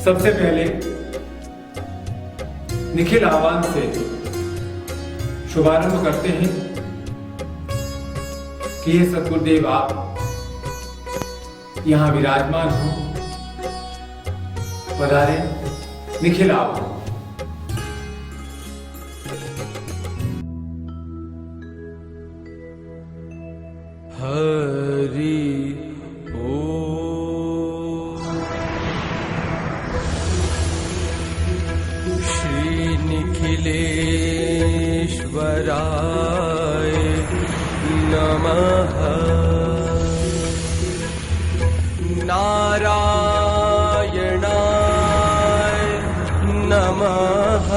सबसे पहले निखिल आह्वान से शुभारंभ करते हैं कि ये सद्गुरुदेव आप यहाँ विराजमान हो, पधारे निखिल आह्वान। हरि श्री निखिलेश्वराय नमः। नारायणाय नमः।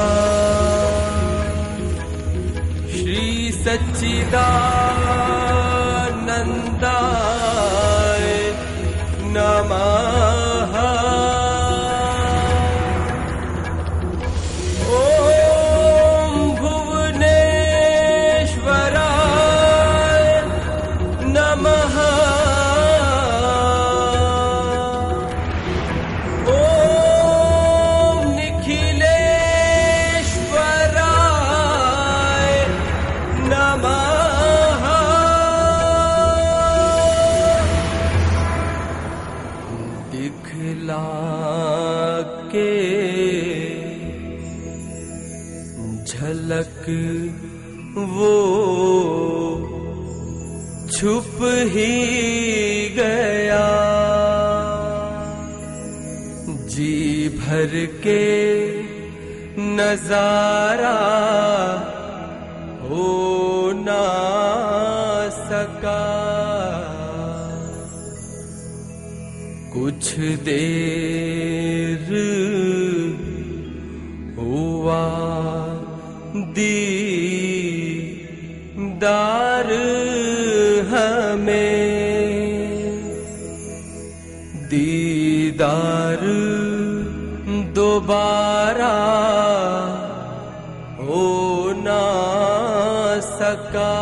श्री सच्चिदानंदाय नमः। ओम भुवनेश्वराय नमः। ओम निखिलेश्वराय नमः। दिखला के झलक वो छुप ही गया। जी भर के नजारा हो ना सका। कुछ देर हुआ दीदार हमें। दीदार दोबारा हो ना सका।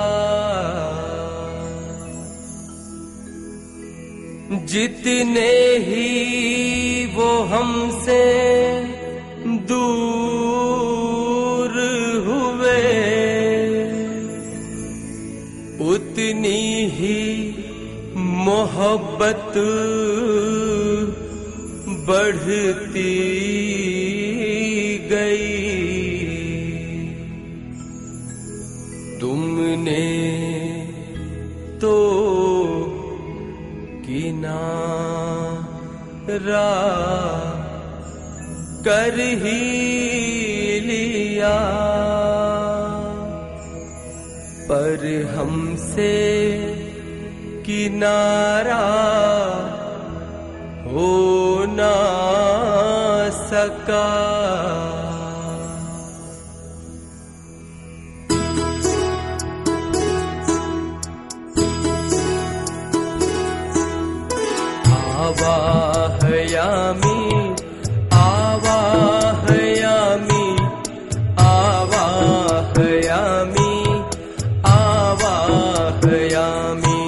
जितने ही वो हमसे दूर हुए, उतनी ही मोहब्बत बढ़ती गई। तुमने तो किनारा कर ही लिया, पर हमसे किनारा हो ना सका। आवाहयामि आवाहयामि आवाहयामि आवाहयामि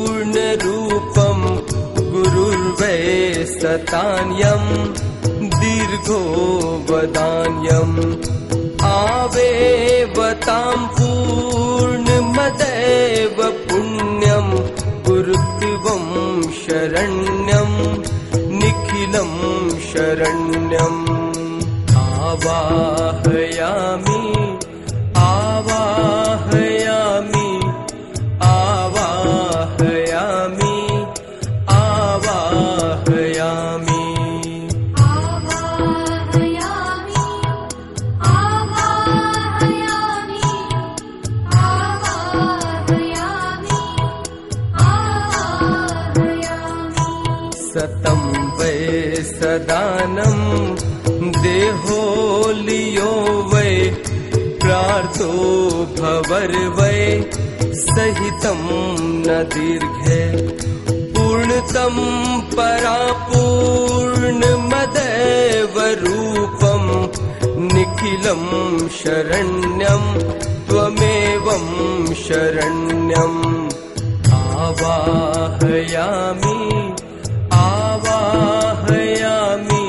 परिपूर्णरूपं गुरुर्वै सतान्यं दीर्घो वदान्यं आवेवतां पूर्णमदेव पुण्यं गुरुत्वं शरण्यं निखिलं शरण्यम् आवाहयामि आवाहयामि आवाहयामि आवाहयामि सतं वै सदानं देहो लियो वै प्रार्थो भवर्वै सहितं न दीर्घे पूर्णतं परापूर्णमदेव रूपं निखिलं शरण्यं त्वमेवं शरण्यम् आवाहयामि आवाहयामि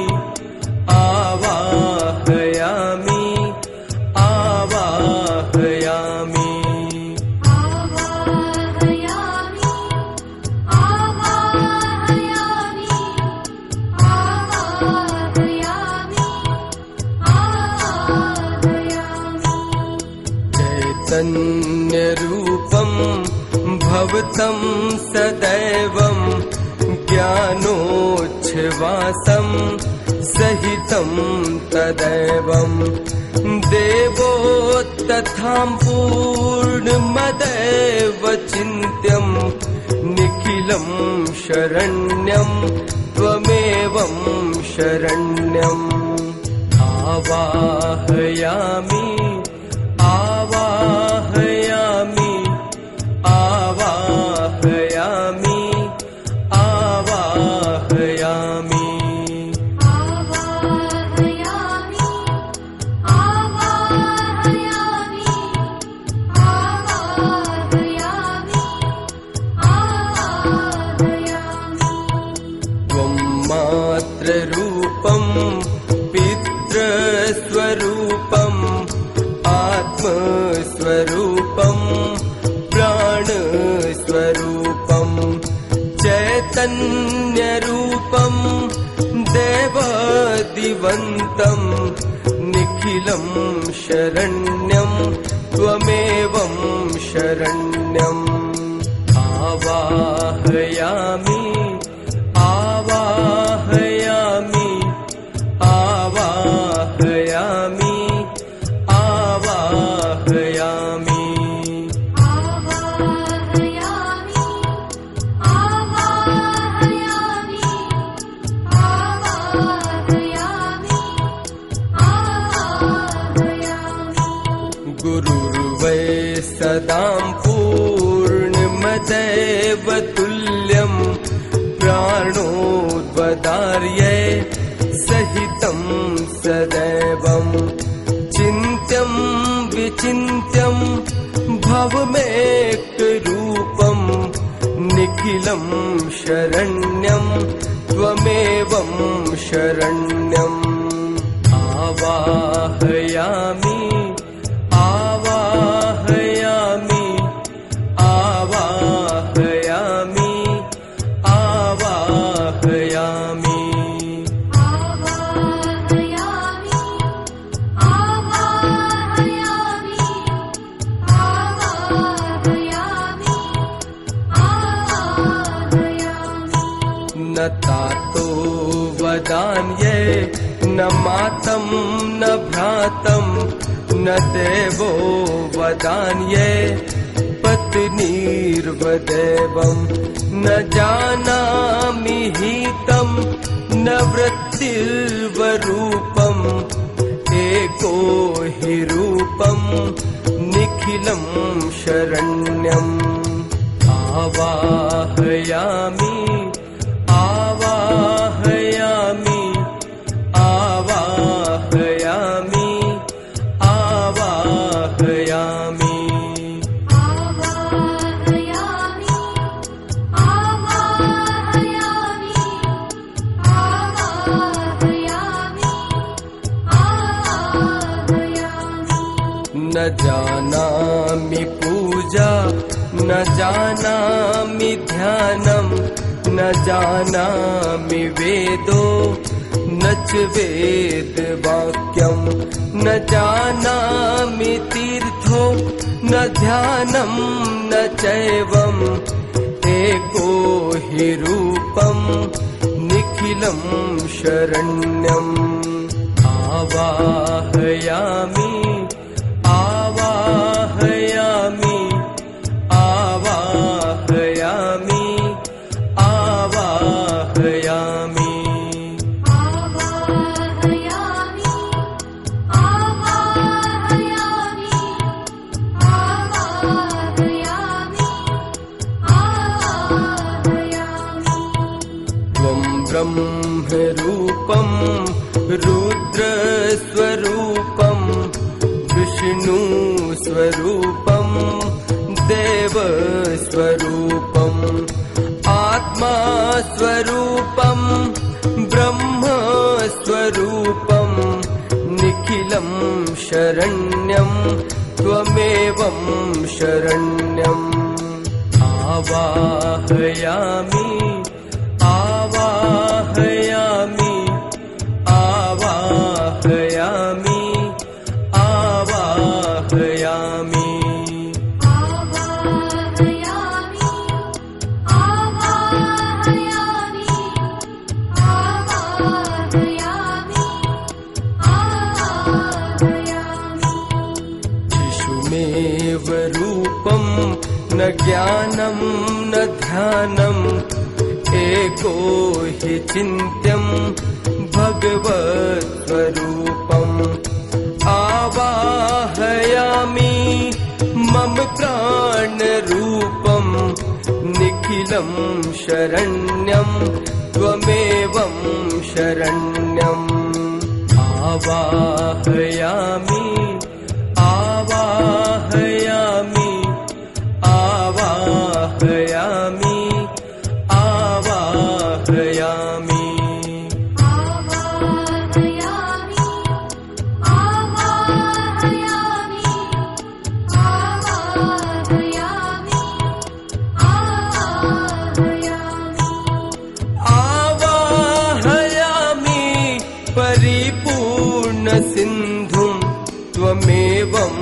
आवाहयामि आवाहयामि चैतन्यरूपं भवतं सदैवं ज्ञानोच्छ्वासं सहितं तदैवं देवो तथां पूर्णमदेव चिन्त्यं निखिलं शरण्यं त्वमेवं शरण्यम् आवाहयामि आवाहयामि आवाहयामि आवाहयामि त्वं मात्ररूपं पितृस्वरूपम् आत्मस्वरूपं प्राणस्वरूपं चैतन्यरूपं देवादिवन्तं निखिलं शरण्यं त्वमेवं शरण्यम् आवाहयामि आवाहयामि आवाहयामि आवाहयामि गुरुर्वै सदां पूर्णमदेव तुल्यं प्राणोद्वदार्ये सहितं सदैवं चिन्त्यं विचिन्त्यं भवमेकरूपं निखिलं शरण्यं त्वमेवं शरण्यम् आवाहयामि आवाहयामि आवाहयामि आवाहयामि न तातो वदान्ये न मातं न भ्रातं न देवो वदान्ये पत्नीर्वदेवं न जानामि हितं न वृत्तिर्वरूपम् एको हि रूपं निखिलं शरण्यम् आवाहयामि आवाहयामि आवाहयामि आवाहयामि पूजा न जानामि ध्यानं न जानामि वेदो न च वेदवाक्यं न जानामि तीर्थो न ध्यानं न चैवम् एको हि रूपं निखिलं शरण्यम् आवाहयामि आवाहयामि आवाहयामि आवाहयामि ब्रह्मरूपं रुद्रस्वरूपं विष्णुस्वरूपं देवस्वरूपं आत्मास्वरूपं ब्रह्मस्वरूपं निखिलं शरण्यं त्वमेवं शरण्यम् आवाहयामि आवाहयामि आवाहयामि आवाहयामि शिशुमेव रूपं न ज्ञानं न ध्यानम् एको हि चिन्त्यं भगवत्स्वरूपम् आवाहयामि मम प्राणरूपं निखिलं शरण्यं त्वमेवं शरण्यम् आवाहयामि आवाहयामि आवाहयामि आवाहयामि आवाहयामि परिपूर्णसिन्धुं त्वमेवं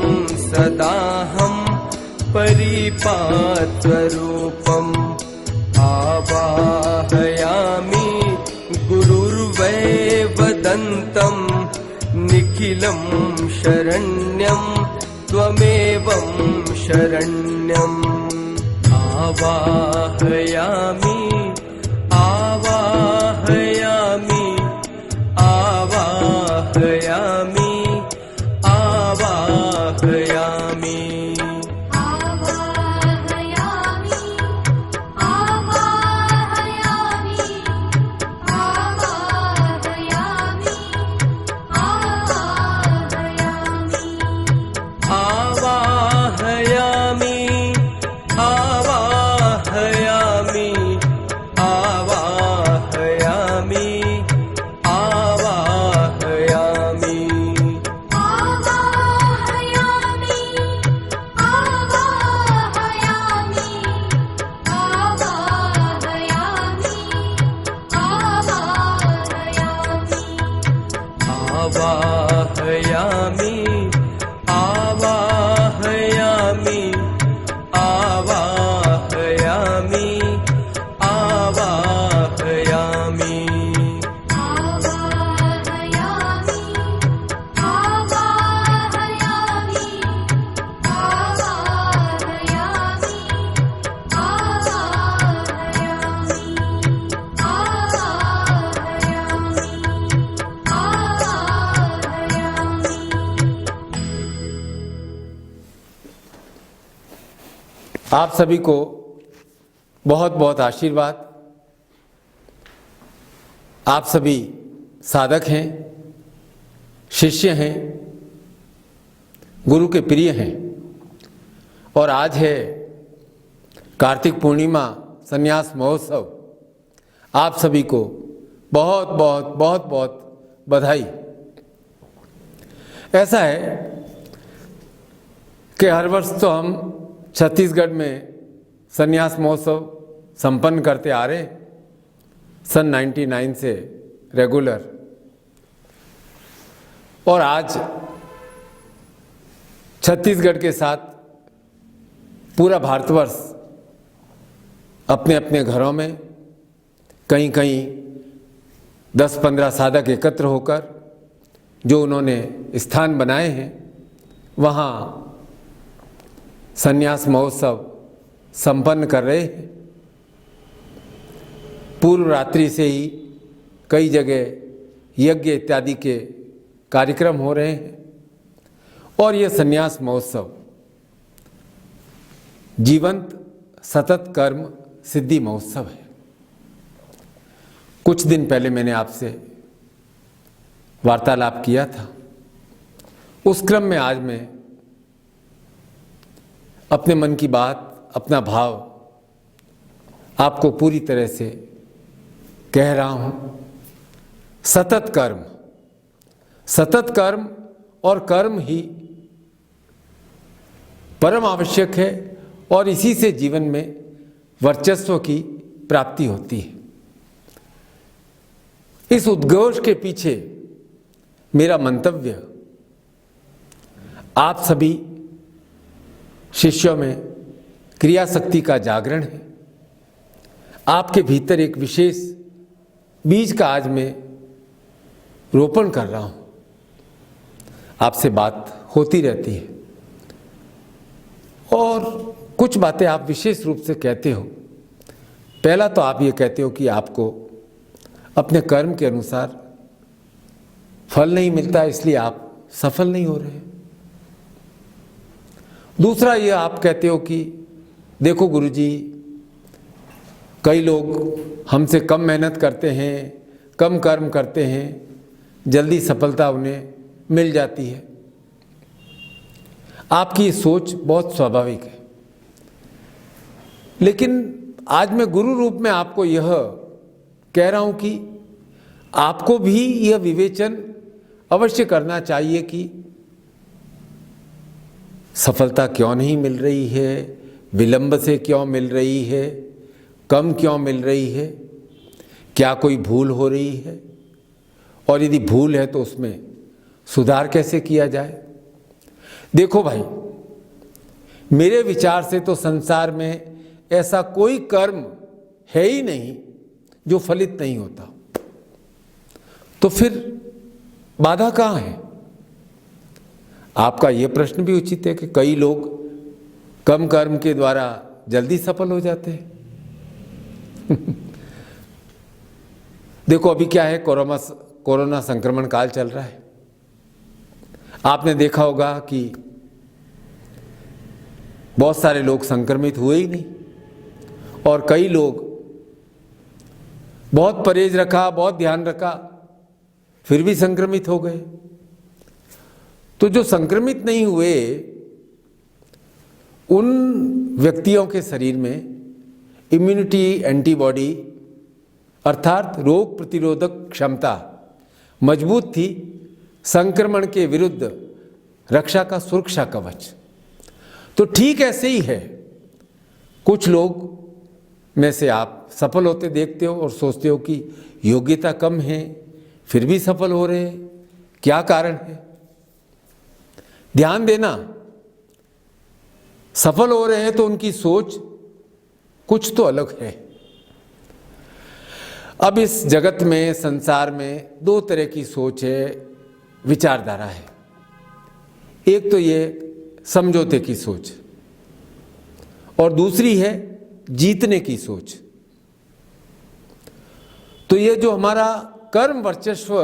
सदाहं परिपात्ररूपम् आवाहयामि गुरुर्वैवदन्तं निखिलं शरण्यं त्वमेवं शरण्यम् आवाहयामि आवाहयामि आवाहयामि आवाहयामि आवाहयामि आवाहयामि आवाहयामि आवाहयामि आप सभी को बहुत बहुत आशीर्वाद। आप सभी साधक हैं, शिष्य हैं, गुरु के प्रिय हैं और आज है कार्तिक पूर्णिमा संन्यास महोत्सव। आप सभी को बहुत बहुत बहुत बहुत बधाई। ऐसा है कि हर वर्ष तो हम छत्तीसगढ़ में संन्यास महोत्सव संपन्न करते आ रहे हैं सन 99 से रेगुलर। और आज छत्तीसगढ़ के साथ पूरा भारतवर्ष अपने अपने घरों में कहीं कहीं 10-15 साधक एकत्र होकर जो उन्होंने स्थान बनाए हैं वहाँ संन्यास महोत्सव संपन्न कर रहे हैं। पूर्व रात्रि से ही कई जगह यज्ञ इत्यादि के कार्यक्रम हो रहे हैं और ये संन्यास महोत्सव जीवंत सतत कर्म सिद्धि महोत्सव है। कुछ दिन पहले मैंने आपसे वार्तालाप किया था। उस क्रम में आज मैं अपने मन की बात, अपना भाव आपको पूरी तरह से कह रहा हूं। सतत कर्म और कर्म ही परम आवश्यक है और इसी से जीवन में वर्चस्व की प्राप्ति होती है। इस उद्घोष के पीछे मेरा मंतव्य आप सभी शिष्यों में क्रियाशक्ति का जागरण है। आपके भीतर एक विशेष बीज का आज मैं रोपण कर रहा हूं। आपसे बात होती रहती है और कुछ बातें आप विशेष रूप से कहते हो। पहला तो आप ये कहते हो कि आपको अपने कर्म के अनुसार फल नहीं मिलता, इसलिए आप सफल नहीं हो रहे। दूसरा ये आप कहते हो कि देखो गुरुजी, कई लोग हमसे कम मेहनत करते हैं, कम कर्म करते हैं, जल्दी सफलता उन्हें मिल जाती है। आपकी ये सोच बहुत स्वाभाविक है, लेकिन आज मैं गुरु रूप में आपको यह कह रहा हूं कि आपको भी यह विवेचन अवश्य करना चाहिए कि सफलता क्यों नहीं मिल रही है, विलंब से क्यों मिल रही है, कम क्यों मिल रही है, क्या कोई भूल हो रही है और यदि भूल है तो उसमें सुधार कैसे किया जाए। देखो भाई, मेरे विचार से तो संसार में ऐसा कोई कर्म है ही नहीं जो फलित नहीं होता। तो फिर बाधा कहाँ है? आपका यह प्रश्न भी उचित है कि कई लोग कम कर्म के द्वारा जल्दी सफल हो जाते हैं। देखो अभी क्या है, कोरोना संक्रमण काल चल रहा है। आपने देखा होगा कि बहुत सारे लोग संक्रमित हुए ही नहीं और कई लोग बहुत परहेज रखा, बहुत ध्यान रखा, फिर भी संक्रमित हो गए। तो जो संक्रमित नहीं हुए उन व्यक्तियों के शरीर में इम्यूनिटी, एंटीबॉडी अर्थात रोग प्रतिरोधक क्षमता मजबूत थी, संक्रमण के विरुद्ध रक्षा का सुरक्षा कवच। तो ठीक ऐसे ही है, कुछ लोग में से आप सफल होते देखते हो और सोचते हो कि योग्यता कम है फिर भी सफल हो रहे हैं, क्या कारण है? ध्यान देना, सफल हो रहे हैं तो उनकी सोच कुछ तो अलग है। अब इस जगत में, संसार में दो तरह की सोच है, विचारधारा है। एक तो ये समझौते की सोच और दूसरी है जीतने की सोच। तो ये जो हमारा कर्म वर्चस्व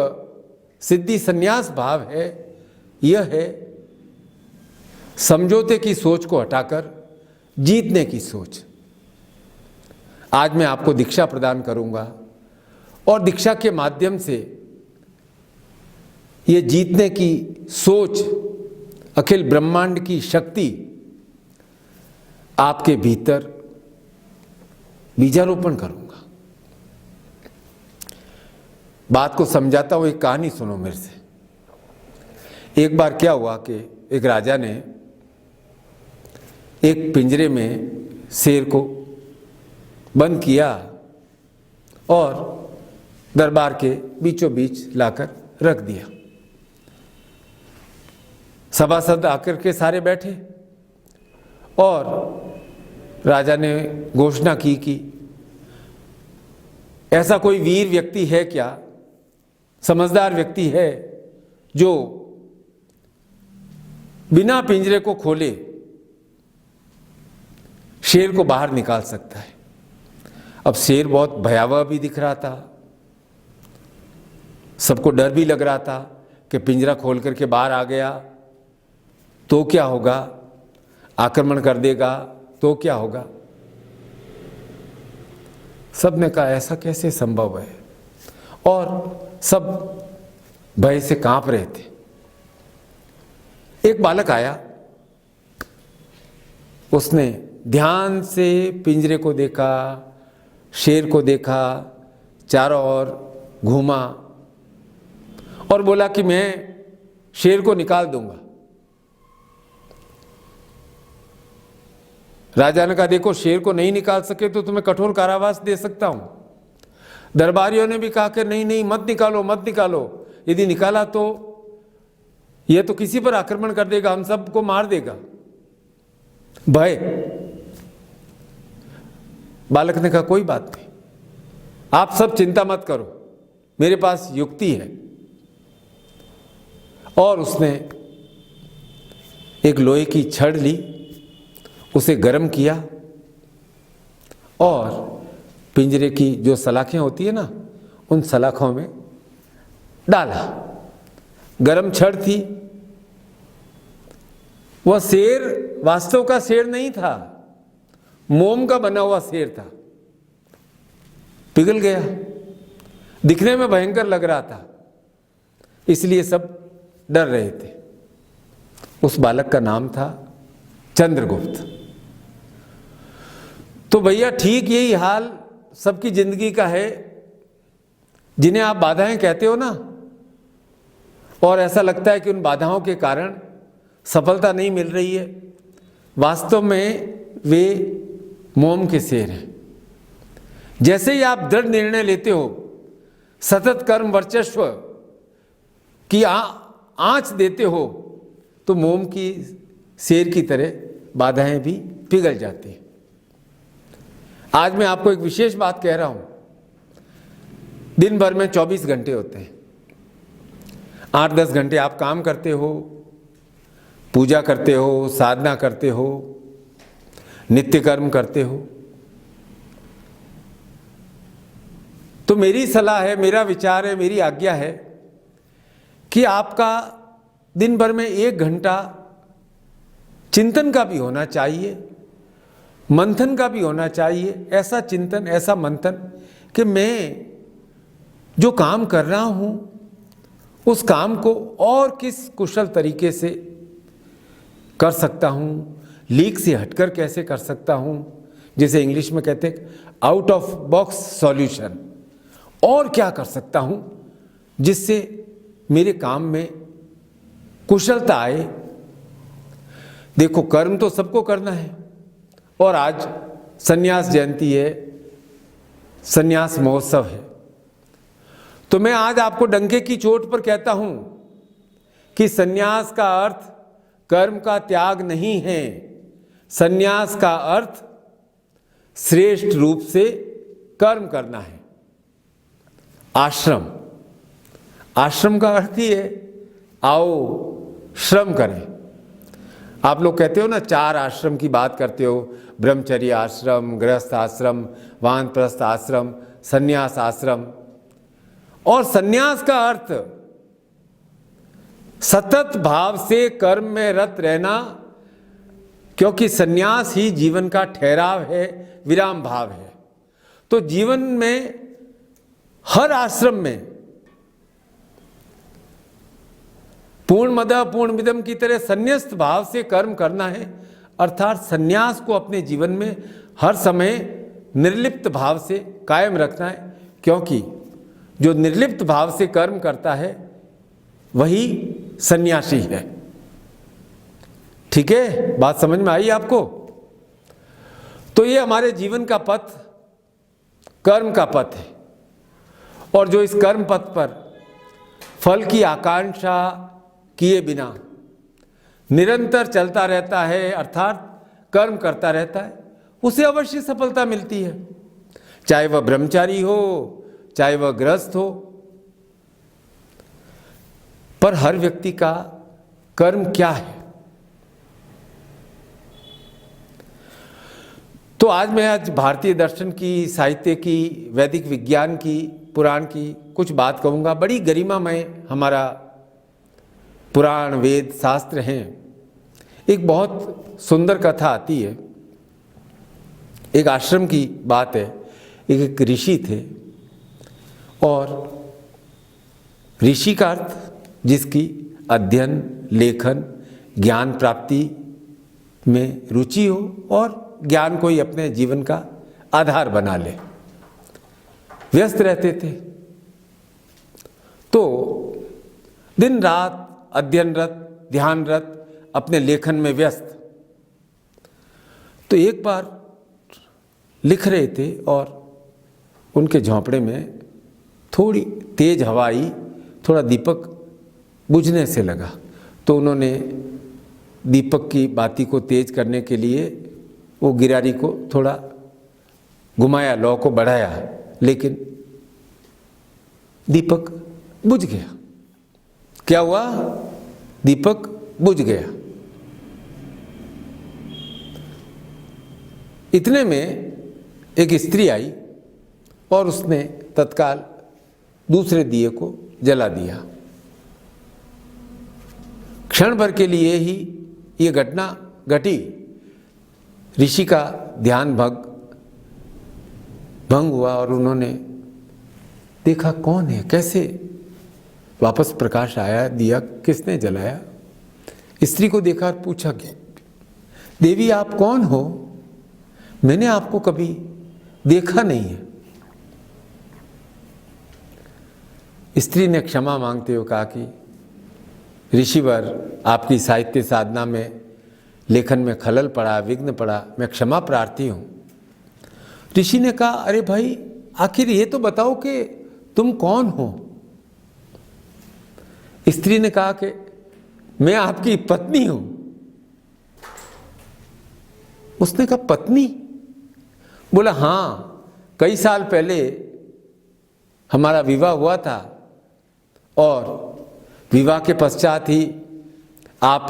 सिद्धि संन्यास भाव है, यह है समझौते की सोच को हटाकर जीतने की सोच। आज मैं आपको दीक्षा प्रदान करूंगा और दीक्षा के माध्यम से ये जीतने की सोच, अखिल ब्रह्मांड की शक्ति आपके भीतर बीजारोपण करूंगा। बात को समझाता हूं, एक कहानी सुनो मेरे से। एक बार क्या हुआ कि एक राजा ने एक पिंजरे में शेर को बंद किया और दरबार के बीचों बीच लाकर रख दिया। सभासद आकर के सारे बैठे और राजा ने घोषणा की कि ऐसा कोई वीर व्यक्ति है क्या, समझदार व्यक्ति है जो बिना पिंजरे को खोले शेर को बाहर निकाल सकता है। अब शेर बहुत भयावह भी दिख रहा था, सबको डर भी लग रहा था कि पिंजरा खोल करके बाहर आ गया तो क्या होगा, आक्रमण कर देगा तो क्या होगा। सब ने कहा ऐसा कैसे संभव है, और सब भय से कांप रहे थे। एक बालक आया, उसने ध्यान से पिंजरे को देखा, शेर को देखा, चारों ओर घूमा और बोला कि मैं शेर को निकाल दूंगा। राजा ने कहा देखो, शेर को नहीं निकाल सके तो तुम्हें कठोर कारावास दे सकता हूं। दरबारियों ने भी कहा कि नहीं नहीं, मत निकालो मत निकालो, यदि निकाला तो यह तो किसी पर आक्रमण कर देगा, हम सबको मार देगा। भय। बालक ने कहा कोई बात नहीं, आप सब चिंता मत करो, मेरे पास युक्ति है। और उसने एक लोहे की छड़ ली, उसे गर्म किया और पिंजरे की जो सलाखें होती है ना, उन सलाखों में डाला। गर्म छड़ थी। वह शेर वास्तव का शेर नहीं था, मोम का बना हुआ शेर था। पिघल गया, दिखने में भयंकर लग रहा था, इसलिए सब डर रहे थे। उस बालक का नाम था चंद्रगुप्त। तो भैया ठीक यही हाल सबकी जिंदगी का है। जिन्हें आप बाधाएं कहते हो ना, और ऐसा लगता है कि उन बाधाओं के कारण सफलता नहीं मिल रही है, वास्तव में वे मोम के शेर हैं। जैसे ही आप दृढ़ निर्णय लेते हो, सतत कर्म वर्चस्व की आंच देते हो, तो मोम की शेर की तरह बाधाएं भी पिघल जाती हैं। आज मैं आपको एक विशेष बात कह रहा हूं। दिन भर में 24 घंटे होते हैं। 8-10 घंटे आप काम करते हो, पूजा करते हो, साधना करते हो, नित्य कर्म करते हो। तो मेरी सलाह है, मेरा विचार है, मेरी आज्ञा है कि आपका दिन भर में 1 घंटा चिंतन का भी होना चाहिए, मंथन का भी होना चाहिए। ऐसा चिंतन, ऐसा मंथन कि मैं जो काम कर रहा हूं उस काम को और किस कुशल तरीके से कर सकता हूं, लीक से हटकर कैसे कर सकता हूं, जिसे इंग्लिश में कहते हैं आउट ऑफ बॉक्स सॉल्यूशन। और क्या कर सकता हूं जिससे मेरे काम में कुशलता आए। देखो, कर्म तो सबको करना है, और आज संन्यास जयंती है, संन्यास महोत्सव है। तो मैं आज आपको डंके की चोट पर कहता हूं कि संन्यास का अर्थ कर्म का त्याग नहीं है। संन्यास का अर्थ श्रेष्ठ रूप से कर्म करना है। आश्रम, आश्रम का अर्थ ही है आओ श्रम करें। आप लोग कहते हो ना, 4 आश्रम की बात करते हो, ब्रह्मचर्य आश्रम, गृहस्थ आश्रम, वानप्रस्थ आश्रम, संन्यास आश्रम। और संन्यास का अर्थ सतत भाव से कर्म में रत रहना, क्योंकि संन्यास ही जीवन का ठहराव है, विराम भाव है। तो जीवन में हर आश्रम में पूर्णमदः पूर्णमिदं की तरह संन्यस्त भाव से कर्म करना है, अर्थात संन्यास को अपने जीवन में हर समय निर्लिप्त भाव से कायम रखना है, क्योंकि जो निर्लिप्त भाव से कर्म करता है वही सन्यासी है। ठीक है, बात समझ में आई आपको? तो ये हमारे जीवन का पथ कर्म का पथ है, और जो इस कर्म पथ पर फल की आकांक्षा किए बिना निरंतर चलता रहता है, अर्थात कर्म करता रहता है, उसे अवश्य सफलता मिलती है, चाहे वह ब्रह्मचारी हो, चाहे वह गृहस्थ हो। पर हर व्यक्ति का कर्म क्या है? तो आज भारतीय दर्शन की, साहित्य की, वैदिक विज्ञान की, पुराण की कुछ बात कहूँगा। बड़ी गरिमामय हमारा पुराण, वेद, शास्त्र हैं। एक बहुत सुंदर कथा आती है, एक आश्रम की बात है। एक ऋषि थे, और ऋषि का अर्थ जिसकी अध्ययन, लेखन, ज्ञान प्राप्ति में रुचि हो और ज्ञान को ही अपने जीवन का आधार बना ले। व्यस्त रहते थे, तो दिन रात अध्ययनरत, ध्यानरत, अपने लेखन में व्यस्त। तो एक बार लिख रहे थे और उनके झोंपड़े में थोड़ी तेज हवा आई, थोड़ा दीपक बुझने से लगा। तो उन्होंने दीपक की बाती को तेज करने के लिए वो गिरारी को थोड़ा घुमाया, लौ को बढ़ाया, लेकिन दीपक बुझ गया। क्या हुआ? दीपक बुझ गया। इतने में एक स्त्री आई और उसने तत्काल दूसरे दिए को जला दिया। क्षण भर के लिए ही ये घटना घटी। ऋषि का ध्यान भंग हुआ और उन्होंने देखा कौन है, कैसे वापस प्रकाश आया, दिया किसने जलाया। स्त्री को देखा और पूछा कि देवी आप कौन हो? मैंने आपको कभी देखा नहीं है। स्त्री ने क्षमा मांगते हुए कहा कि ऋषिवर, आपकी साहित्य साधना में, लेखन में खलल पड़ा, विघ्न पड़ा, मैं क्षमा प्रार्थी हूं। ऋषि ने कहा, अरे भाई, आखिर ये तो बताओ कि तुम कौन हो? स्त्री ने कहा कि मैं आपकी पत्नी हूं। उसने कहा, पत्नी? बोला, हाँ, कई साल पहले हमारा विवाह हुआ था और विवाह के पश्चात ही आप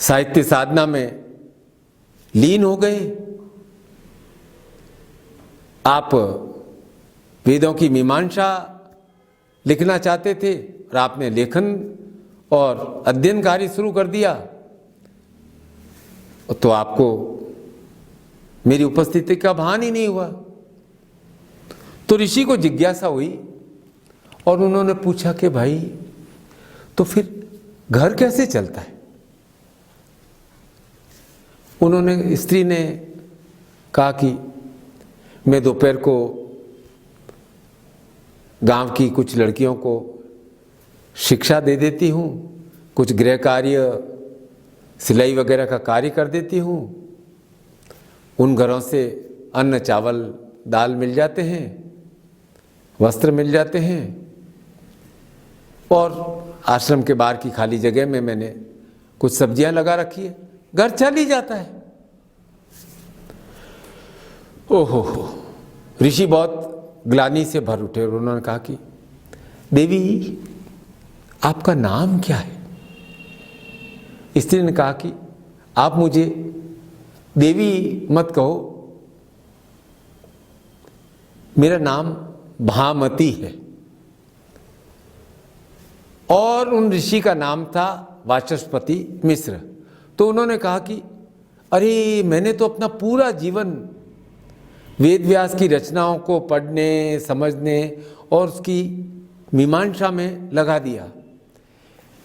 साहित्य साधना में लीन हो गए। आप वेदों की मीमांसा लिखना चाहते थे और आपने लेखन और अध्ययन कार्य शुरू कर दिया, तो आपको मेरी उपस्थिति का भान ही नहीं हुआ। तो ऋषि को जिज्ञासा हुई और उन्होंने पूछा कि भाई, तो फिर घर कैसे चलता है? उन्होंने, स्त्री ने कहा कि मैं दोपहर को गांव की कुछ लड़कियों को शिक्षा दे देती हूँ, कुछ गृह कार्य, सिलाई वगैरह का कार्य कर देती हूँ। उन घरों से अन्न, चावल, दाल मिल जाते हैं, वस्त्र मिल जाते हैं, और आश्रम के बाहर की खाली जगह में मैंने कुछ सब्जियां लगा रखी है, घर चल ही जाता है। ओहो हो, ऋषि बहुत ग्लानि से भर उठे और उन्होंने कहा कि देवी आपका नाम क्या है? स्त्री ने कहा कि आप मुझे देवी मत कहो, मेरा नाम भामती है। और उन ऋषि का नाम था वाचस्पति मिश्र। तो उन्होंने कहा कि अरे, मैंने तो अपना पूरा जीवन वेद व्यास की रचनाओं को पढ़ने, समझने और उसकी मीमांसा में लगा दिया।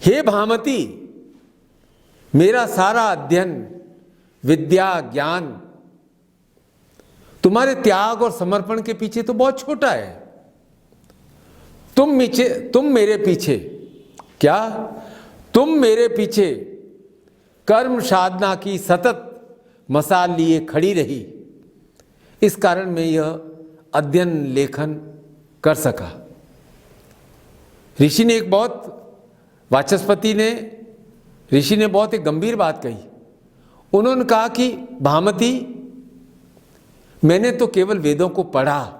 हे भामती, मेरा सारा अध्ययन, विद्या, ज्ञान तुम्हारे त्याग और समर्पण के पीछे तो बहुत छोटा है। तुम मेरे पीछे क्या? तुम मेरे पीछे कर्म साधना की सतत मसाल लिए खड़ी रही इस कारण मैं यह अध्ययन लेखन कर सका। ऋषि ने बहुत एक गंभीर बात कही। उन्होंने कहा कि भामती, मैंने तो केवल वेदों को पढ़ा,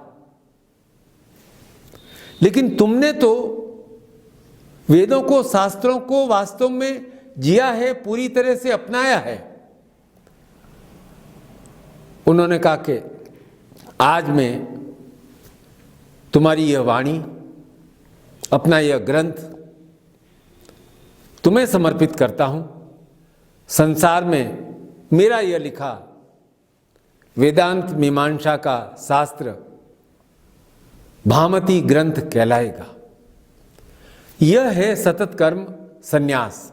लेकिन तुमने तो वेदों को, शास्त्रों को वास्तव में जिया है, पूरी तरह से अपनाया है। उन्होंने कहा कि आज मैं तुम्हारी यह वाणी, अपना यह ग्रंथ तुम्हें समर्पित करता हूं। संसार में मेरा यह लिखा वेदांत मीमांसा का शास्त्र भामती ग्रंथ कहलाएगा। यह है सतत कर्म संन्यास।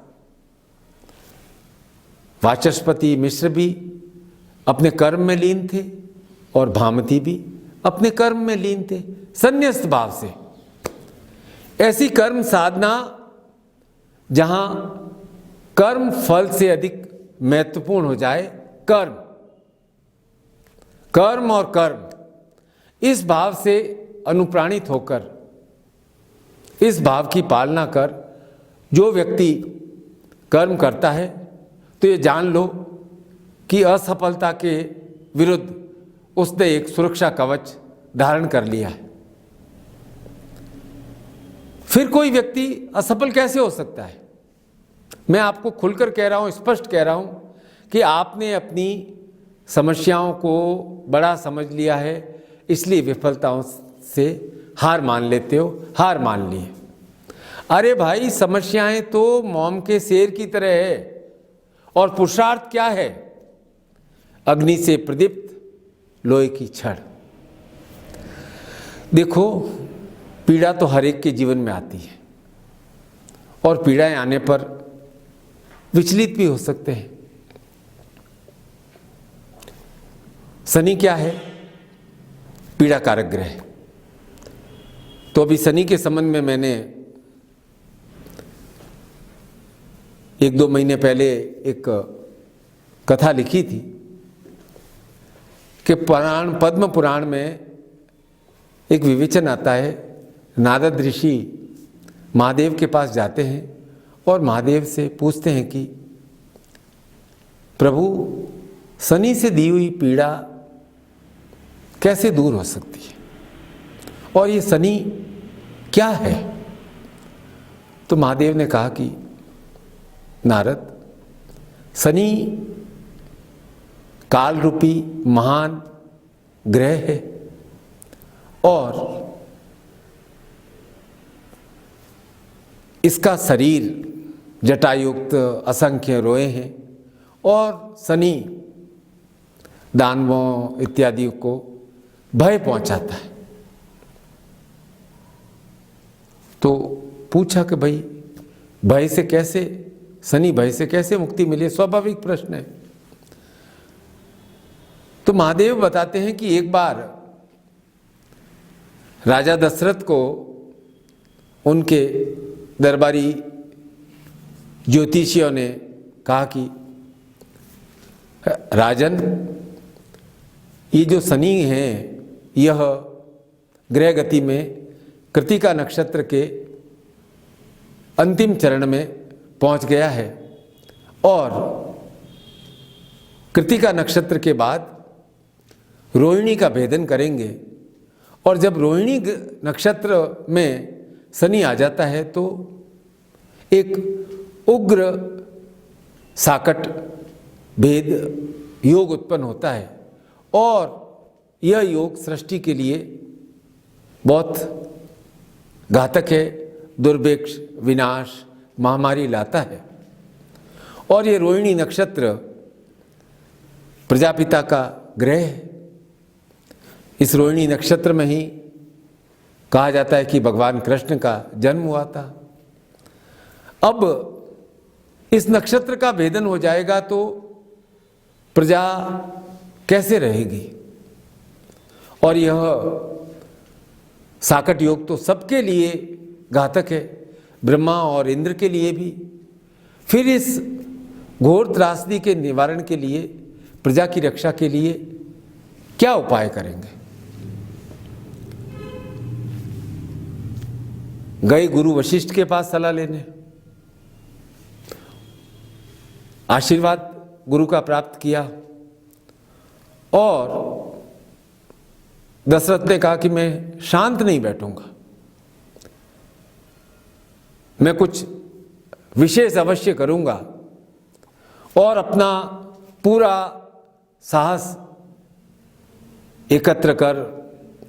वाचस्पति मिश्र भी अपने कर्म में लीन थे और भामती भी अपने कर्म में लीन थे, संन्यस्त भाव से। ऐसी कर्म साधना जहां कर्म फल से अधिक महत्वपूर्ण हो जाए, कर्म और कर्म, इस भाव से अनुप्राणित होकर, इस भाव की पालना कर जो व्यक्ति कर्म करता है, तो ये जान लो कि असफलता के विरुद्ध उसने एक सुरक्षा कवच धारण कर लिया है। फिर कोई व्यक्ति असफल कैसे हो सकता है? मैं आपको खुलकर कह रहा हूं, स्पष्ट कह रहा हूं कि आपने अपनी समस्याओं को बड़ा समझ लिया है, इसलिए विफलताओं से हार मान लेते हो, हार मान लिए। अरे भाई, समस्याएं तो मोम के शेर की तरह है, और पुरुषार्थ क्या है? अग्नि से प्रदीप्त लोहे की छड़। देखो, पीड़ा तो हर एक के जीवन में आती है, और पीड़ाएं आने पर विचलित भी हो सकते हैं। शनि क्या है? पीड़ा कारक ग्रह। तो अभी शनि के संबंध में मैंने 1-2 महीने पहले एक कथा लिखी थी कि पद्म पुराण में एक विवेचन आता है। नारद ऋषि महादेव के पास जाते हैं और महादेव से पूछते हैं कि प्रभु, शनि से दी हुई पीड़ा कैसे दूर हो सकती है, और ये शनि क्या है? तो महादेव ने कहा कि नारद, शनि काल रूपी महान ग्रह है, और इसका शरीर जटायुक्त असंख्य रोए हैं, और शनि दानवों इत्यादि को भय पहुंचाता है। तो पूछा कि भाई, भय से कैसे, शनि भय से कैसे मुक्ति मिले? स्वाभाविक प्रश्न है। तो महादेव बताते हैं कि एक बार राजा दशरथ को उनके दरबारी ज्योतिषियों ने कहा कि राजन, ये जो शनि है, यह ग्रह गति में कृतिका नक्षत्र के अंतिम चरण में पहुंच गया है, और कृतिका नक्षत्र के बाद रोहिणी का भेदन करेंगे, और जब रोहिणी नक्षत्र में शनि आ जाता है तो एक उग्र साकट भेद योग उत्पन्न होता है, और यह योग सृष्टि के लिए बहुत घातक है, दुर्भिक्ष, विनाश, महामारी लाता है। और ये रोहिणी नक्षत्र प्रजापिता का ग्रह है। इस रोहिणी नक्षत्र में ही कहा जाता है कि भगवान कृष्ण का जन्म हुआ था। अब इस नक्षत्र का भेदन हो जाएगा तो प्रजा कैसे रहेगी? और यह साकट योग तो सबके लिए घातक है, ब्रह्मा और इंद्र के लिए भी। फिर इस घोर त्रासदी के निवारण के लिए, प्रजा की रक्षा के लिए क्या उपाय करेंगे? गए गुरु वशिष्ठ के पास सलाह लेने, आशीर्वाद गुरु का प्राप्त किया और दशरथ ने कहा कि मैं शांत नहीं बैठूंगा, मैं कुछ विशेष अवश्य करूंगा और अपना पूरा साहस एकत्र कर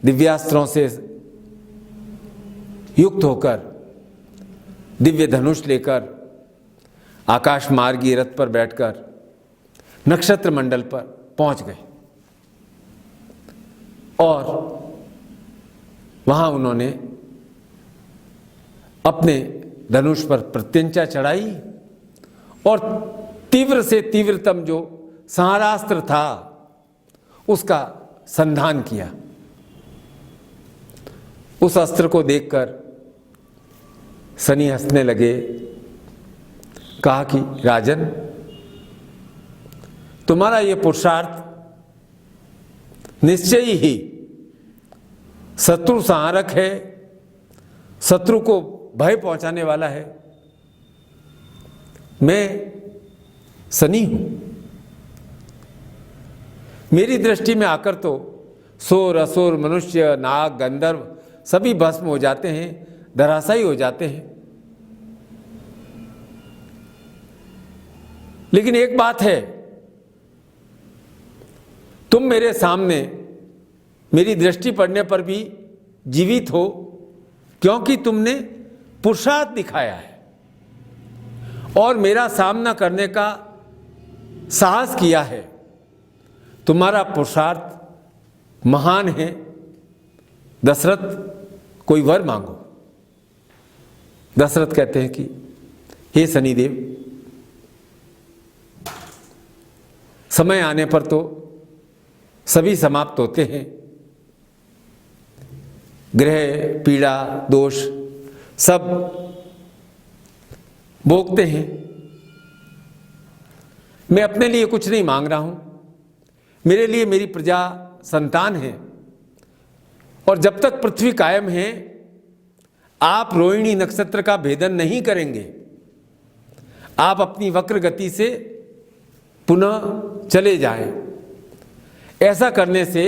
दिव्यास्त्रों से युक्त होकर दिव्य धनुष लेकर आकाश मार्गी रथ पर बैठकर नक्षत्र मंडल पर पहुंच गए और वहां उन्होंने अपने धनुष पर प्रत्यंचा चढ़ाई और तीव्र से तीव्रतम जो संहारास्त्र था उसका संधान किया। उस अस्त्र को देखकर शनि हंसने लगे, कहा कि राजन, तुम्हारा यह पुरुषार्थ निश्चय ही शत्रु संहारक है, शत्रु को भय पहुंचाने वाला है। मैं शनि हूं, मेरी दृष्टि में आकर तो सोर असुर मनुष्य नाग गंधर्व सभी भस्म हो जाते हैं, धराशायी हो जाते हैं। लेकिन एक बात है, तुम मेरे सामने मेरी दृष्टि पड़ने पर भी जीवित हो, क्योंकि तुमने पुरुषार्थ दिखाया है और मेरा सामना करने का साहस किया है। तुम्हारा पुरुषार्थ महान है। दशरथ, कोई वर मांगो। दशरथ कहते हैं कि हे शनिदेव, समय आने पर तो सभी समाप्त होते हैं, ग्रह पीड़ा दोष सब भोगते हैं। मैं अपने लिए कुछ नहीं मांग रहा हूं, मेरे लिए मेरी प्रजा संतान है और जब तक पृथ्वी कायम है आप रोहिणी नक्षत्र का भेदन नहीं करेंगे। आप अपनी वक्र गति से पुनः चले जाएं। ऐसा करने से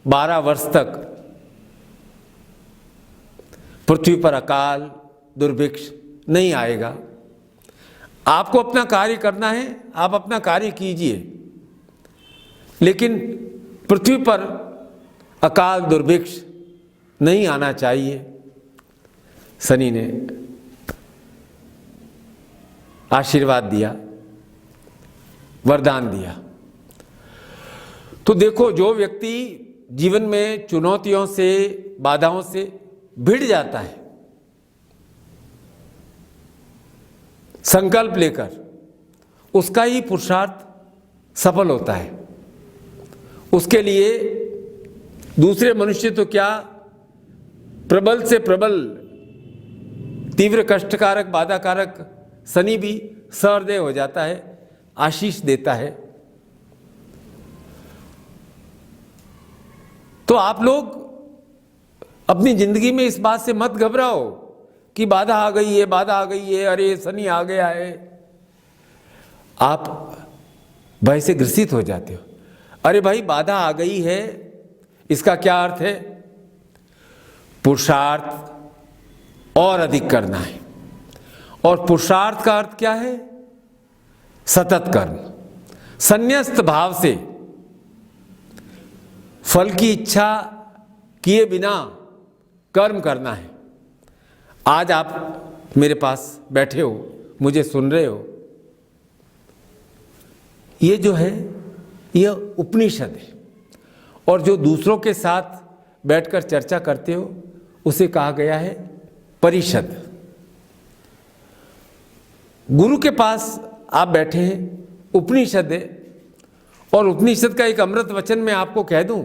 12 वर्ष तक पृथ्वी पर अकाल दुर्भिक्ष नहीं आएगा। आपको अपना कार्य करना है, आप अपना कार्य कीजिए, लेकिन पृथ्वी पर अकाल दुर्भिक्ष नहीं आना चाहिए। शनि ने आशीर्वाद दिया, वरदान दिया। तो देखो, जो व्यक्ति जीवन में चुनौतियों से बाधाओं से भिड़ जाता है, संकल्प लेकर, उसका ही पुरुषार्थ सफल होता है। उसके लिए दूसरे मनुष्य तो क्या, प्रबल से प्रबल तीव्र कष्टकारक बाधाकारक शनि भी सहृदय हो जाता है, आशीष देता है। तो आप लोग अपनी जिंदगी में इस बात से मत घबराओ कि बाधा आ गई है, बाधा आ गई है, अरे शनि आ गया है। आप भय से ग्रसित हो जाते हो। अरे भाई, बाधा आ गई है, इसका क्या अर्थ है? पुरुषार्थ और अधिक करना है। और पुरुषार्थ का अर्थ क्या है? सतत कर्म, संन्यस्त भाव से, फल की इच्छा किए बिना कर्म करना है। आज आप मेरे पास बैठे हो, मुझे सुन रहे हो, ये जो है यह उपनिषद है। और जो दूसरों के साथ बैठकर चर्चा करते हो उसे कहा गया है परिषद। गुरु के पास आप बैठे हैं, उपनिषद है। और उपनिषद का एक अमृत वचन मैं आपको कह दूं।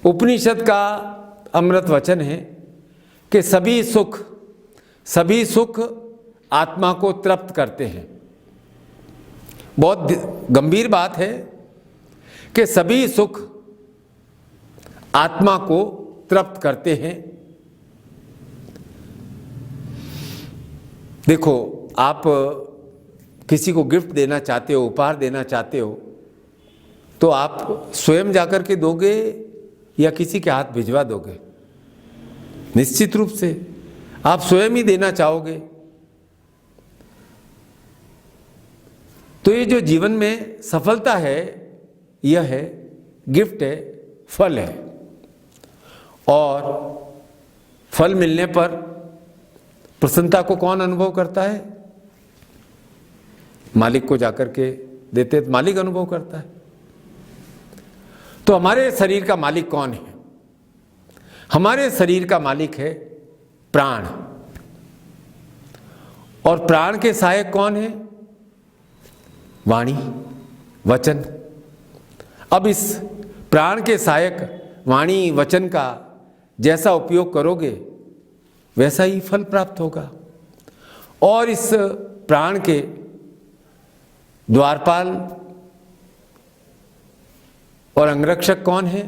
उपनिषद का अमृत वचन है कि सभी सुख आत्मा को तृप्त करते हैं। बहुत गंभीर बात है कि सभी सुख आत्मा को तृप्त करते हैं। देखो, आप किसी को गिफ्ट देना चाहते हो, उपहार देना चाहते हो, तो आप स्वयं जाकर के दोगे या किसी के हाथ भिजवा दोगे? निश्चित रूप से आप स्वयं ही देना चाहोगे। तो ये जो जीवन में सफलता है, यह है गिफ्ट है, फल है। और फल मिलने पर प्रसन्नता को कौन अनुभव करता है? मालिक को जाकर के देते तो मालिक अनुभव करता है। तो हमारे शरीर का मालिक कौन है? हमारे शरीर का मालिक है प्राण। और प्राण के सहायक कौन है? वाणी, वचन। अब इस प्राण के सहायक वाणी वचन का जैसा उपयोग करोगे वैसा ही फल प्राप्त होगा। और इस प्राण के द्वारपाल और अंगरक्षक कौन है?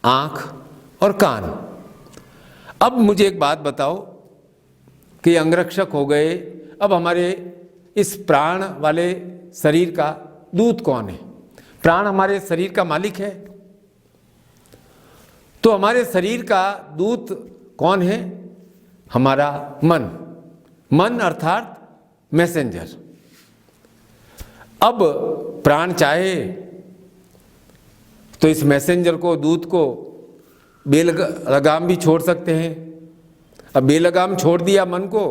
आंख और कान। अब मुझे एक बात बताओ कि अंगरक्षक हो गए, अब हमारे इस प्राण वाले शरीर का दूत कौन है? प्राण हमारे शरीर का मालिक है। तो हमारे शरीर का दूत कौन है? हमारा मन। मन अर्थात मैसेंजर। अब प्राण चाहे तो इस मैसेंजर को, दूत को बेलगाम भी छोड़ सकते हैं। अब बेलगाम छोड़ दिया मन को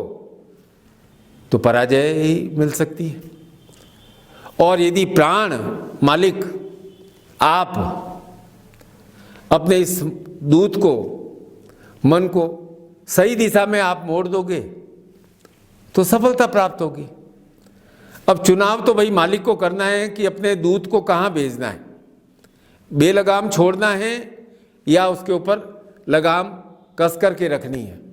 तो पराजय ही मिल सकती है। और यदि प्राण मालिक आप अपने इस दूत को, मन को सही दिशा में आप मोड़ दोगे तो सफलता प्राप्त होगी। अब चुनाव तो भाई मालिक को करना है कि अपने दूत को कहाँ भेजना है, बेलगाम छोड़ना है या उसके ऊपर लगाम कस करके रखनी है।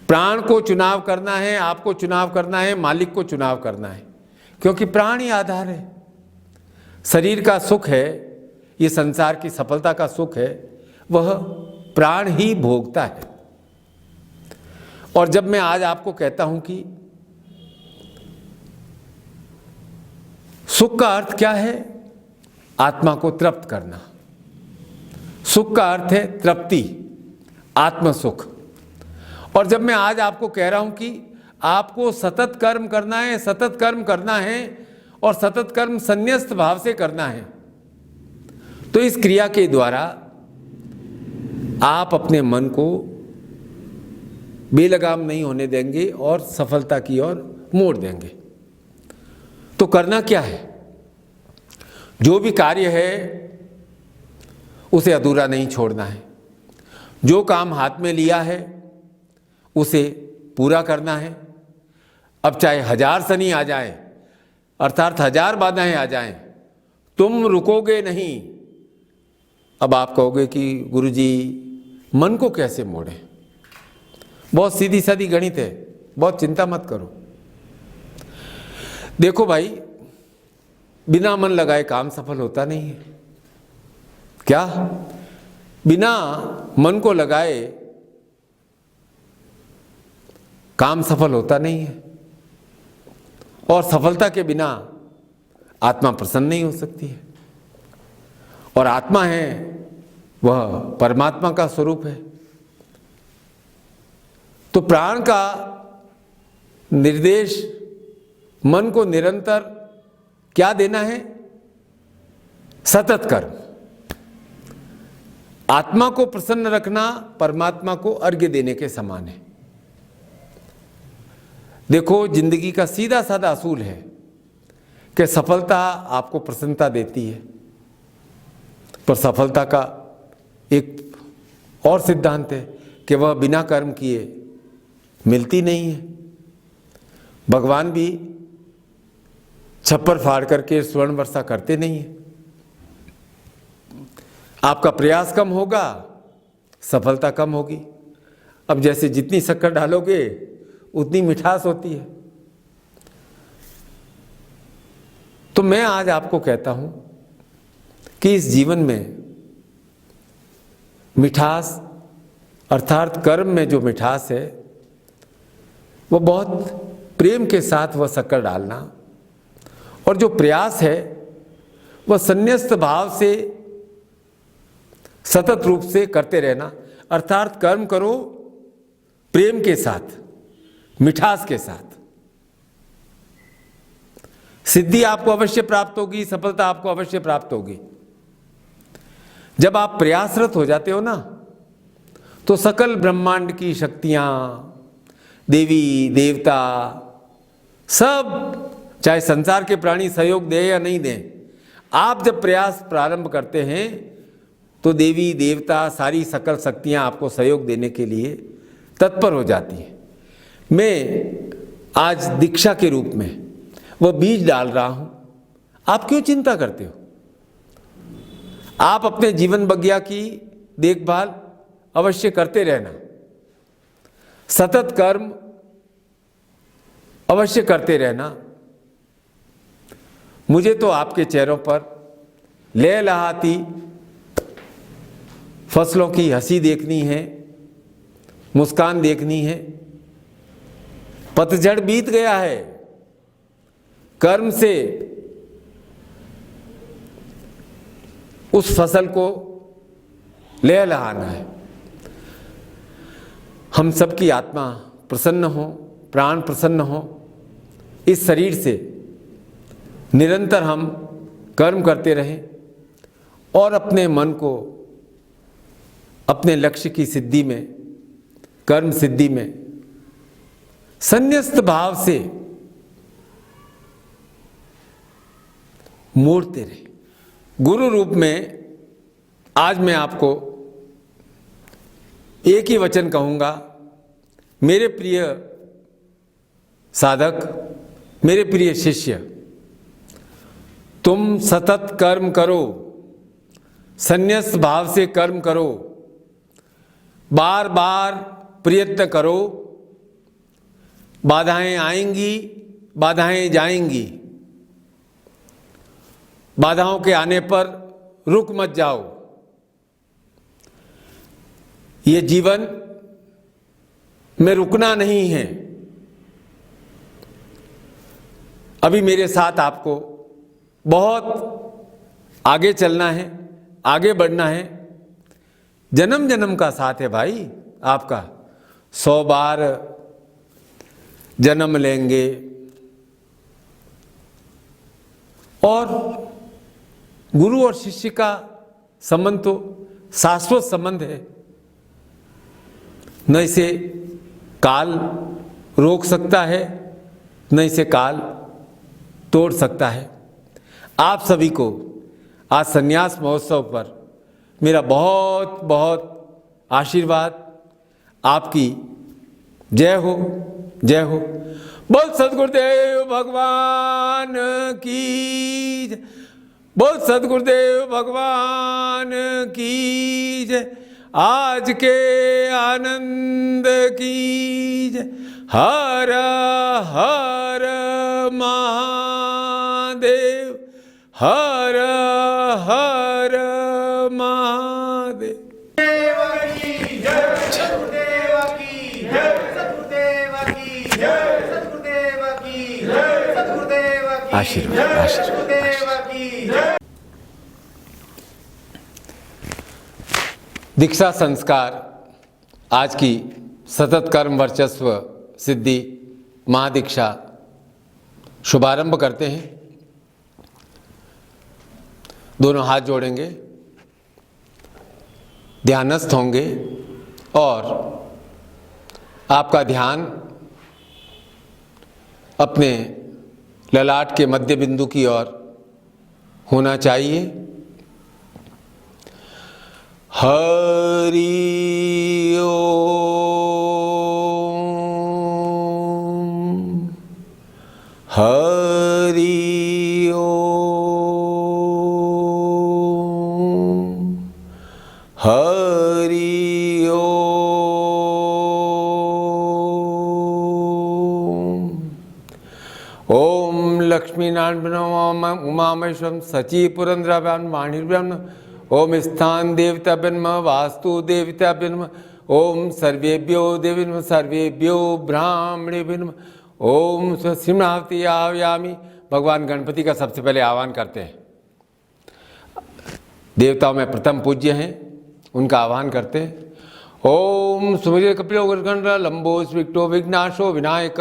प्राण को चुनाव करना है, आपको चुनाव करना है, मालिक को चुनाव करना है, क्योंकि प्राण ही आधार है। शरीर का सुख है, ये संसार की सफलता का सुख है, वह प्राण ही भोगता है। और जब मैं आज आपको कहता हूं कि सुख का अर्थ क्या है? आत्मा को तृप्त करना। सुख का अर्थ है तृप्ति, आत्म सुख। और जब मैं आज आपको कह रहा हूं कि आपको सतत कर्म करना है, सतत कर्म करना है और सतत कर्म संन्यस्त भाव से करना है, तो इस क्रिया के द्वारा आप अपने मन को बेलगाम नहीं होने देंगे और सफलता की ओर मोड़ देंगे। तो करना क्या है? जो भी कार्य है उसे अधूरा नहीं छोड़ना है। जो काम हाथ में लिया है उसे पूरा करना है। अब चाहे 1000 शनि आ जाए, अर्थात 1000 बाधाएं आ जाएं, तुम रुकोगे नहीं। अब आप कहोगे कि गुरुजी मन को कैसे मोड़ें? बहुत सीधी सादी गणित है, बहुत चिंता मत करो। देखो भाई, बिना मन लगाए काम सफल होता नहीं है। क्या? बिना मन को लगाए काम सफल होता नहीं है। और सफलता के बिना आत्मा प्रसन्न नहीं हो सकती है। और आत्मा है वह परमात्मा का स्वरूप है। तो प्राण का निर्देश मन को निरंतर क्या देना है? सतत कर्म। आत्मा को प्रसन्न रखना परमात्मा को अर्घ्य देने के समान है। देखो, जिंदगी का सीधा साधा असूल है कि सफलता आपको प्रसन्नता देती है, पर सफलता का एक और सिद्धांत है कि वह बिना कर्म किए मिलती नहीं है। भगवान भी छप्पर फाड़ करके स्वर्ण वर्षा करते नहीं है। आपका प्रयास कम होगा, सफलता कम होगी। अब जैसे जितनी शक्कर डालोगे उतनी मिठास होती है। तो मैं आज आपको कहता हूं कि इस जीवन में मिठास अर्थात कर्म में जो मिठास है वो बहुत प्रेम के साथ वह शक्कर डालना, और जो प्रयास है वह संन्यस्त भाव से सतत रूप से करते रहना, अर्थात कर्म करो प्रेम के साथ, मिठास के साथ। सिद्धि आपको अवश्य प्राप्त होगी, सफलता आपको अवश्य प्राप्त होगी। जब आप प्रयासरत हो जाते हो ना, तो सकल ब्रह्मांड की शक्तियां, देवी देवता सब, चाहे संसार के प्राणी सहयोग दे या नहीं दें, आप जब प्रयास प्रारंभ करते हैं तो देवी देवता सारी सकल शक्तियां आपको सहयोग देने के लिए तत्पर हो जाती हैं। मैं आज दीक्षा के रूप में वह बीज डाल रहा हूं। आप क्यों चिंता करते हो? आप अपने जीवन बगिया की देखभाल अवश्य करते रहना, सतत कर्म अवश्य करते रहना। मुझे तो आपके चेहरों पर लहलहाती फसलों की हंसी देखनी है, मुस्कान देखनी है। पतझड़ बीत गया है, कर्म से उस फसल को लहलहाना है। हम सबकी आत्मा प्रसन्न हो, प्राण प्रसन्न हो, इस शरीर से निरंतर हम कर्म करते रहें और अपने मन को अपने लक्ष्य की सिद्धि में, कर्म सिद्धि में संन्यस्त भाव से मोड़ते रहे। गुरु रूप में आज मैं आपको एक ही वचन कहूंगा, मेरे प्रिय साधक, मेरे प्रिय शिष्य, तुम सतत कर्म करो, संन्यस्त भाव से कर्म करो, बार बार प्रयत्न करो। बाधाएं आएंगी, बाधाएं जाएंगी। बाधाओं के आने पर रुक मत जाओ। ये जीवन में रुकना नहीं है। अभी मेरे साथ आपको बहुत आगे चलना है, आगे बढ़ना है। जन्म जन्म का साथ है भाई आपका। 100 बार जन्म लेंगे और गुरु और शिष्य का संबंध तो शाश्वत संबंध है। न इसे काल रोक सकता है, न इसे काल तोड़ सकता है। आप सभी को आज संन्यास महोत्सव पर मेरा बहुत बहुत आशीर्वाद। आपकी जय हो, जय हो। बोल सद्गुरुदेव भगवान की जय, बोल सद्गुरुदेव भगवान की जय। आज के आनंद की जय। हर हर महादेव, हर हर महादेव। आशीर्वाद, आशीर्वाद। दीक्षा संस्कार आज की सतत कर्म वर्चस्व सिद्धि महादीक्षा शुभारंभ करते हैं। दोनों हाथ जोड़ेंगे, ध्यानस्थ होंगे और आपका ध्यान अपने ललाट के मध्य बिंदु की ओर होना चाहिए। हरि ओम, हरि ओम, हरि ओम। ओम लक्ष्मी लक्ष्मी नारायण उमा महेश्वरम सची पुरंद्राभ्याम वाणीभ्याम ओम स्थान देवताभ्य नमः वास्तु देवताभ्य नमः ओम सर्वेभ्यो देवी नमः सर्वेभ्यो ब्राह्मणेभ्यो नमः ओम श्रीमती आव्यामी। भगवान गणपति का सबसे पहले आह्वान करते हैं। देवताओं में प्रथम पूज्य हैं, उनका आह्वान करते हैं। ओम सुमृत कपिलो गणगण लंबो स्विक्टो विघ्नाशो विनायक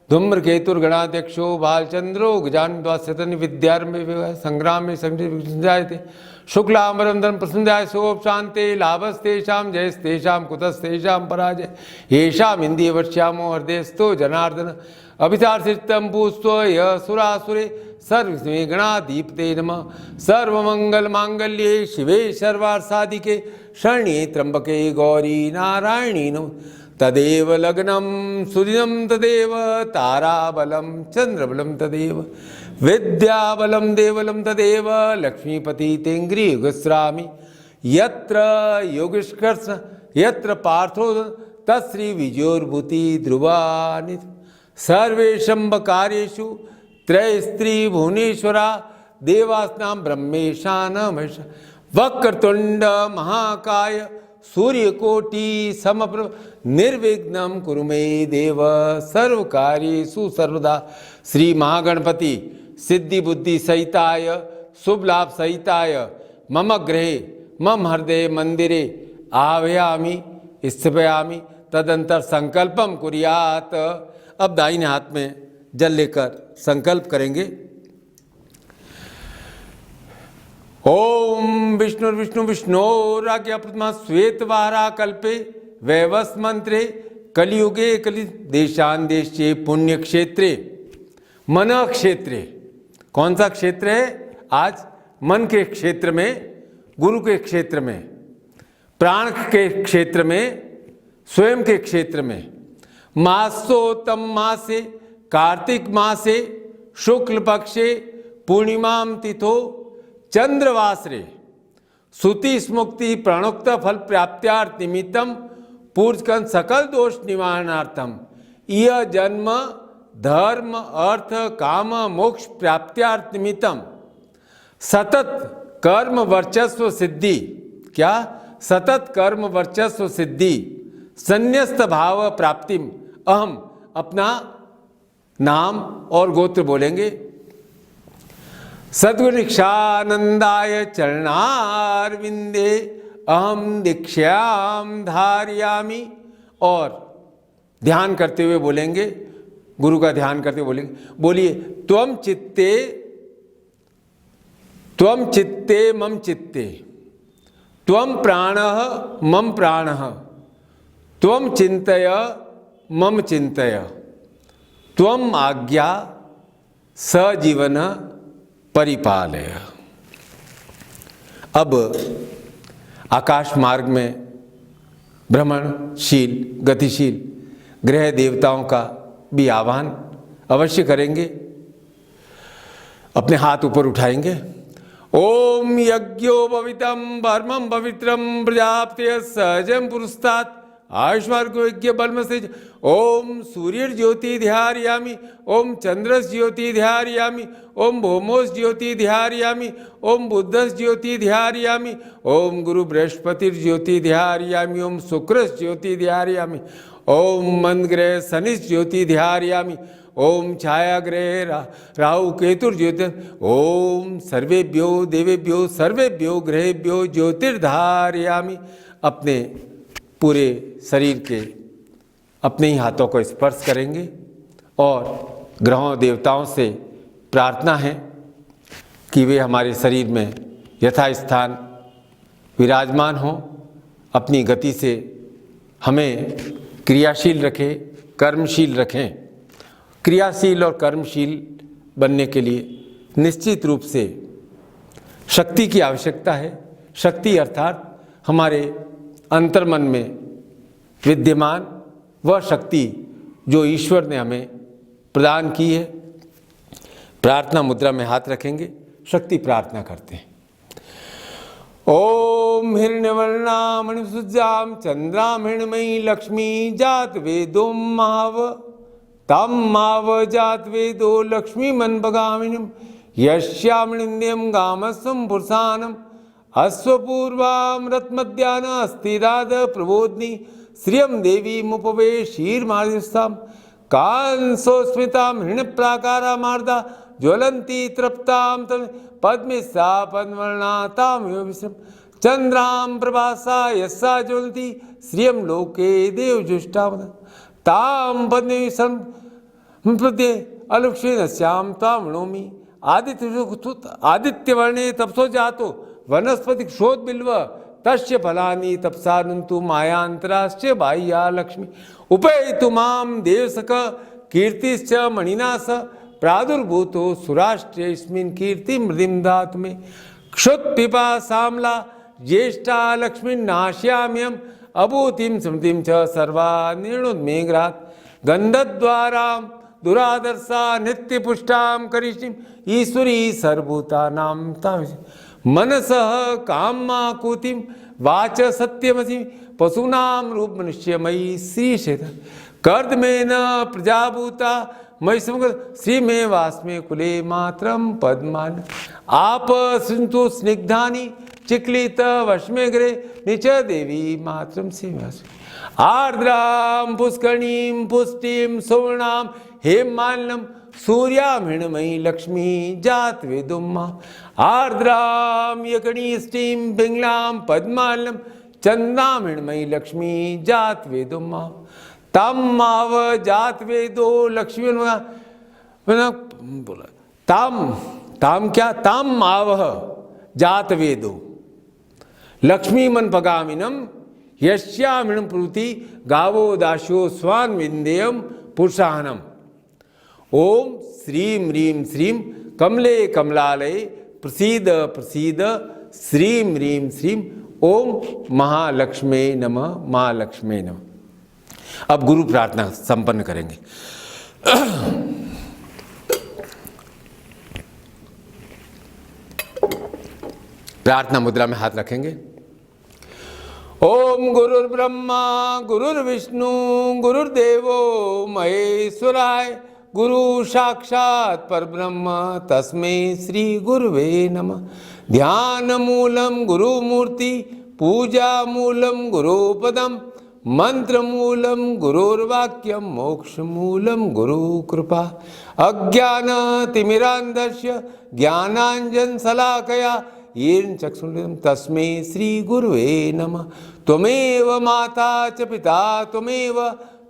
धूम्रकेतुर्गणाध्यक्षो भालचंद्रो गजान द्वाशतन विद्यारंभ संग्राम में संजायते शुक्लांबरंधन प्रसन्नाय सोप शांते लाभस्तेषां जयस्तेषां कुतस्तेषां पराजय येषाम् इंद्रिय वर्ष्यामो हृदयस्थो जनार्दन अभिचारसिद्धं पूस्तो यः सुरासुरे सर्वस्मै गणाधिपते नमः। सर्वमंगल मांगल्ये शिवे सर्वार्थसाधिके शरण्ये त्र्यंबके गौरी नारायणी नमः। तदेव लग्नं सुदिनं तदेव ताराबलं चंद्रबलं तदेव विद्याबलं देवलं तदेव लक्ष्मीपति तेङ्घ्रियुगस्रामि। यत्र योगेश्कर्ष यत्र पार्थो तत्श्री विजयोर्भूति ध्रुवानि। सर्वेषु कार्येषु त्रयस्त्री भुवनेश्वरा देवास्नां ब्रह्मेशान महेश। वक्रतुंड महाकाय सूर्यकोटि समप्रभ निर्विघ्नं कुरु मे देव सर्वकार्येषु सर्वदा। श्री महागणपति सिद्धि बुद्धि सहिताय शुभ लाभ सहिताय मम गृहे मम हृदय मंदिरे आह्वयामि स्थापयामि तदंतर संकल्पम कुर्यात्। अब दाहिने हाथ में जल लेकर संकल्प करेंगे। ओम विष्णु विष्णु विष्णोराज्ञा प्रथमा श्वेतवारा कल्पे वैवस् मंत्रे कलियुगे कलि देशान देशे पुण्य क्षेत्रे मन क्षेत्रे। कौन सा क्षेत्र है आज? मन के क्षेत्र में, गुरु के क्षेत्र में, प्राण के क्षेत्र में, स्वयं के क्षेत्र में। मासोत्तम मासे कार्तिक मासे शुक्ल पक्षे पूर्णिमाम तिथो चंद्रवासरे सुति स्मुक्ति प्रणुक्त फल प्राप्त्यार्थ निमित्तम पूर्वकन सकल दोष निवारणार्थम यह जन्म धर्म अर्थ काम मोक्ष प्राप्त्यार्थ निमित्तम सतत कर्म वर्चस्व सिद्धि। क्या? सतत कर्म वर्चस्व सिद्धि संन्यस्त भाव प्राप्तिम। अहम अपना नाम और गोत्र बोलेंगे। सद्गुरु दीक्षानंदाय चरणारविंदे अहम दीक्षाम धारयामि। और ध्यान करते हुए बोलेंगे, गुरु का ध्यान करते हुए बोलेंगे। बोलिए, त्वम चित्ते मम चित्ते त्वम प्राणः मम प्राणः त्वम चिंतय मम चिंतय त्वम आज्ञा सजीवन परिपालय। अब आकाश मार्ग में भ्रमणशील गतिशील ग्रह देवताओं का भी आह्वान अवश्य करेंगे। अपने हाथ ऊपर उठाएंगे। ओम यज्ञो भवितम वर्मम पवित्रम प्रजापते सहजम पुरुस्तात् आयुष्मार्गो यज्ञ बल्म से। ओम सूर्य ज्योति ध्यायामि ओम चंद्रस ज्योति ध्यायामि ओम भौमोस ज्योति ध्यायामि ओम बुद्धस ज्योति ध्यायामि ओम गुरु बृहस्पति ज्योति ध्यायामि ओम शुक्रस ज्योति ध्यायामि ओम मंदग्रह शनिस ज्योति ध्यायामि ओम छायाग्रह राहु केतुर ज्योति। ओम सर्वेभ्यो देवेभ्यो सर्वेभ्यो ग्रहेभ्यो ज्योतिर्धारयामि। अपने पूरे शरीर के अपने ही हाथों को स्पर्श करेंगे और ग्रहों देवताओं से प्रार्थना है कि वे हमारे शरीर में यथास्थान विराजमान हों, अपनी गति से हमें क्रियाशील रखें, कर्मशील रखें। क्रियाशील और कर्मशील बनने के लिए निश्चित रूप से शक्ति की आवश्यकता है। शक्ति अर्थात हमारे अंतर्मन में विद्यमान वह शक्ति जो ईश्वर ने हमें प्रदान की है। प्रार्थना मुद्रा में हाथ रखेंगे, शक्ति प्रार्थना करते हैं। ओम हिरण्यवर्णा मणिसुज्जाम चंद्राम हिरणमयी लक्ष्मी जात वेदोम महाव तम मावजात वेदो लक्ष्मी मन भगामिनीम यश्यामृण्यम गामस्वम पुरुषानम अश्वपूर्वाम रत्मध्यान अस्थिराद प्रबोधनी श्रियम देवी मुपवे शीर्मादिस्ताम कांसोस्मिताम हृण प्राकारा मार्दा ज्वलंती तृप्ताम पद्मिस्सा पद्मवर्णाताम विश्रम चंद्राम प्रभासा यस्सा ज्वलती श्रियम लोके देवजुष्टाम ताम पद्मेशम प्रत्ये अलक्षेणस्याम ताम नौमि आदित्यवर्णे तपसो जातो वनस्पति क्षोध बिल्व तस्य फलानि तपसानुन्तु मायांतराश्च बाह्या लक्ष्मी उपैतु मां देवसक कीर्तिश्च मणिना स प्रादुर्भूतो सुराष्ट्रेऽस्मिन् कीर्ति मृदिं दातु मे क्षुत्पिपा सामला ज्येष्ठा लक्ष्मीर्नाश्याम्यहम् अभूतिं स्मृतिं च सर्वा निर्णुद्मेघ्रात् गन्धद्वारां दुरादर्शा नित्यपुष्टां करिष्यिम् ईश्वरी सर्वभूतानां मनसः कामाकुतिं वाच सत्यमसि पशूनां रूप मनुष्यमयी श्रीशेष कर्दमेन प्रजाभूता मयि समग्र श्री में वास्मे कुले मात्रम पद्मान आप सिंतु स्निग्धानि चिक्लित वश्मे ग्रे निच देवी मात्रम से आर्द्रां पुष्करणीं पुष्टिं सुवर्णां हेमालनम सूर्यामृणमयी लक्ष्मी जात वेदुम्मा आर्द्रां यकणीष्टिं पिंगलां पद्मालनम चंदामृणमयी लक्ष्मी जात वेदुम्मा तम माव जात वेदो लक्ष्मी बोला ताम क्या ताम माव जात वेदो लक्ष्मी मन पगामिनम यश्यामृण प्रवृत्ति गावो दास्यो स्वान विंदेयम पुरुषाहनम ओम श्रीं ह्रीं श्रीं कमले कमलालये प्रसीद प्रसीद श्रीं ह्रीं श्रीं ओम महालक्ष्मी नमः महालक्ष्मी नमः। अब गुरु प्रार्थना संपन्न करेंगे। प्रार्थना मुद्रा में हाथ रखेंगे। ओम गुरुर्ब्रह्मा गुरुर्विष्णु गुरुर्देवो महेश्वराय गुरु साक्षात् परब्रह्म तस्मै श्री गुरुवे नमः। ध्यान मूलम गुरु मूर्ति पूजा मूलम गुरुपदम मंत्र मूलम गुरुर्वाक्यम मोक्ष मूलम गुरु कृपा अज्ञान तिमिरांधस्य ज्ञानांजन शलाकया येन चक्षुरुन्मिलितं तस्मै श्री गुरुवे नमः। त्वमेव माता च पिता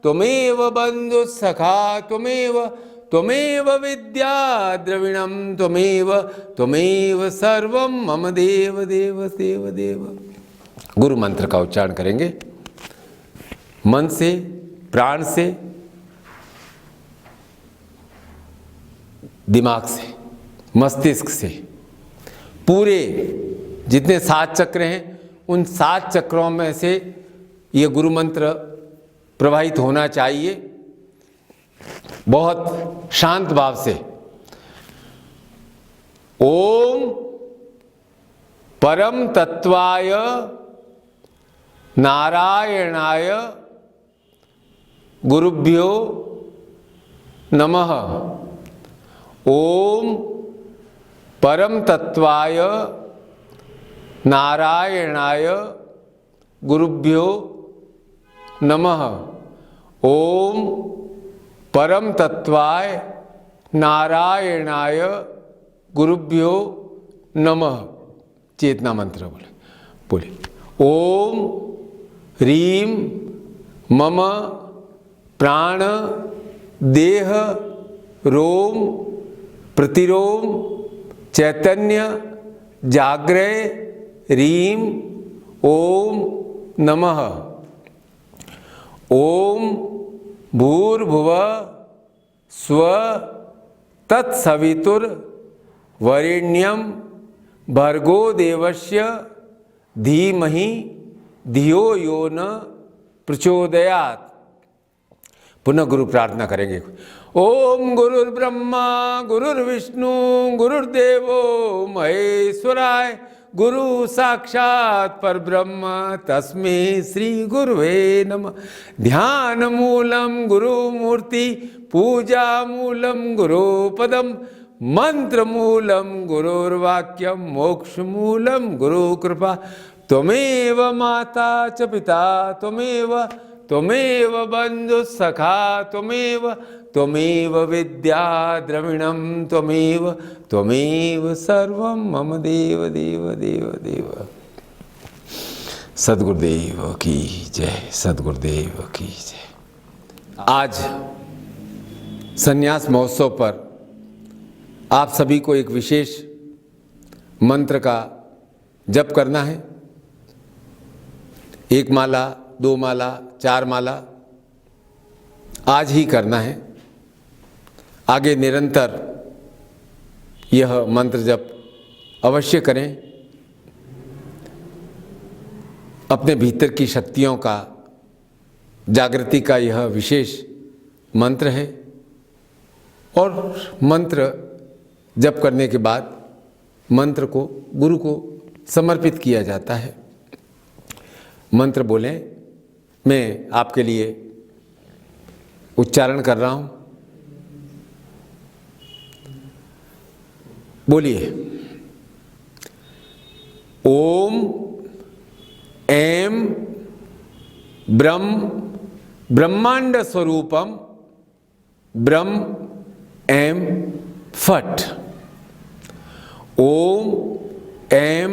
त्वमेव बन्धु सखा त्वमेव विद्या द्रविणं त्वमेव सर्वं मम देव देव देव देव। गुरु मंत्र का उच्चारण करेंगे मन से, प्राण से, दिमाग से, मस्तिष्क से। पूरे जितने 7 चक्र हैं उन 7 चक्रों में से ये गुरु मंत्र प्रवाहित होना चाहिए बहुत शांत भाव से। ओम परम तत्वाय नारायणाय गुरुभ्यो नमः। ओम परम तत्वाय नारायणाय गुरुभ्यो नमः। ओम परम तत्वाय नारायणाय गुरुभ्यो नमः। चेतना मंत्र बोले ओम ह्रीं मम प्राण देह रोम प्रतिरोम चैतन्य जाग्रय ह्रीं ओम नमः। ओम भूर्भुव स्व तत्सवितुर वरेण्यम भर्गो देवस्य धीमहि धियो यो न प्रचोदयात्। पुनः गुरु प्रार्थना करेंगे। ओम गुरुर्ब्रह्मा गुरुर्विष्णु गुरुर्देवो महेश्वराय गुरु साक्षात् परब्रह्म तस्मै श्री गुरुवे नमः। ध्यान मूलम गुरु मूर्ति पूजा मूलम गुरु पदम मंत्र मूलम गुरुर्वाक्यम मोक्ष मूलम गुरु कृपा। त्वमेव माता च पिता त्वमेव बंधु सखा त्वमेव विद्या द्रविणम त्वमेव सर्वं मम देव देव देव देव। सद्गुरुदेव की जय, सद्गुरुदेव की जय। आज संन्यास महोत्सव पर आप सभी को एक विशेष मंत्र का जप करना है। 1 माला, 2 माला, 4 माला आज ही करना है। आगे निरंतर यह मंत्र जप अवश्य करें। अपने भीतर की शक्तियों का जागृति का यह विशेष मंत्र है। और मंत्र जप करने के बाद मंत्र को गुरु को समर्पित किया जाता है। मंत्र बोलें, मैं आपके लिए उच्चारण कर रहा हूं। बोलिए। ओम ऐं ब्रह्मांड स्वरूपम ब्रह्म ऐं फट। ओम ऐं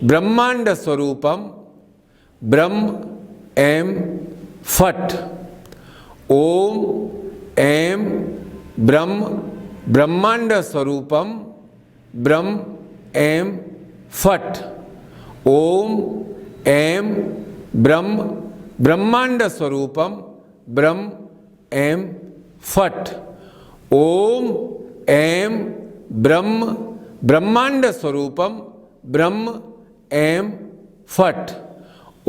ब्रह्मांड स्वरूपम ब्रह्म ऐं फट। ओम ऐं ब्रह्मांड स्वरूपम ब्रह्म ऐं फट। ओम ऐं ब्रह्मांड स्वरूपम ब्रह्म ऐं फट। ओम ऐं ब्रह्मांड स्वरूपम ब्रह्म ऐं फट।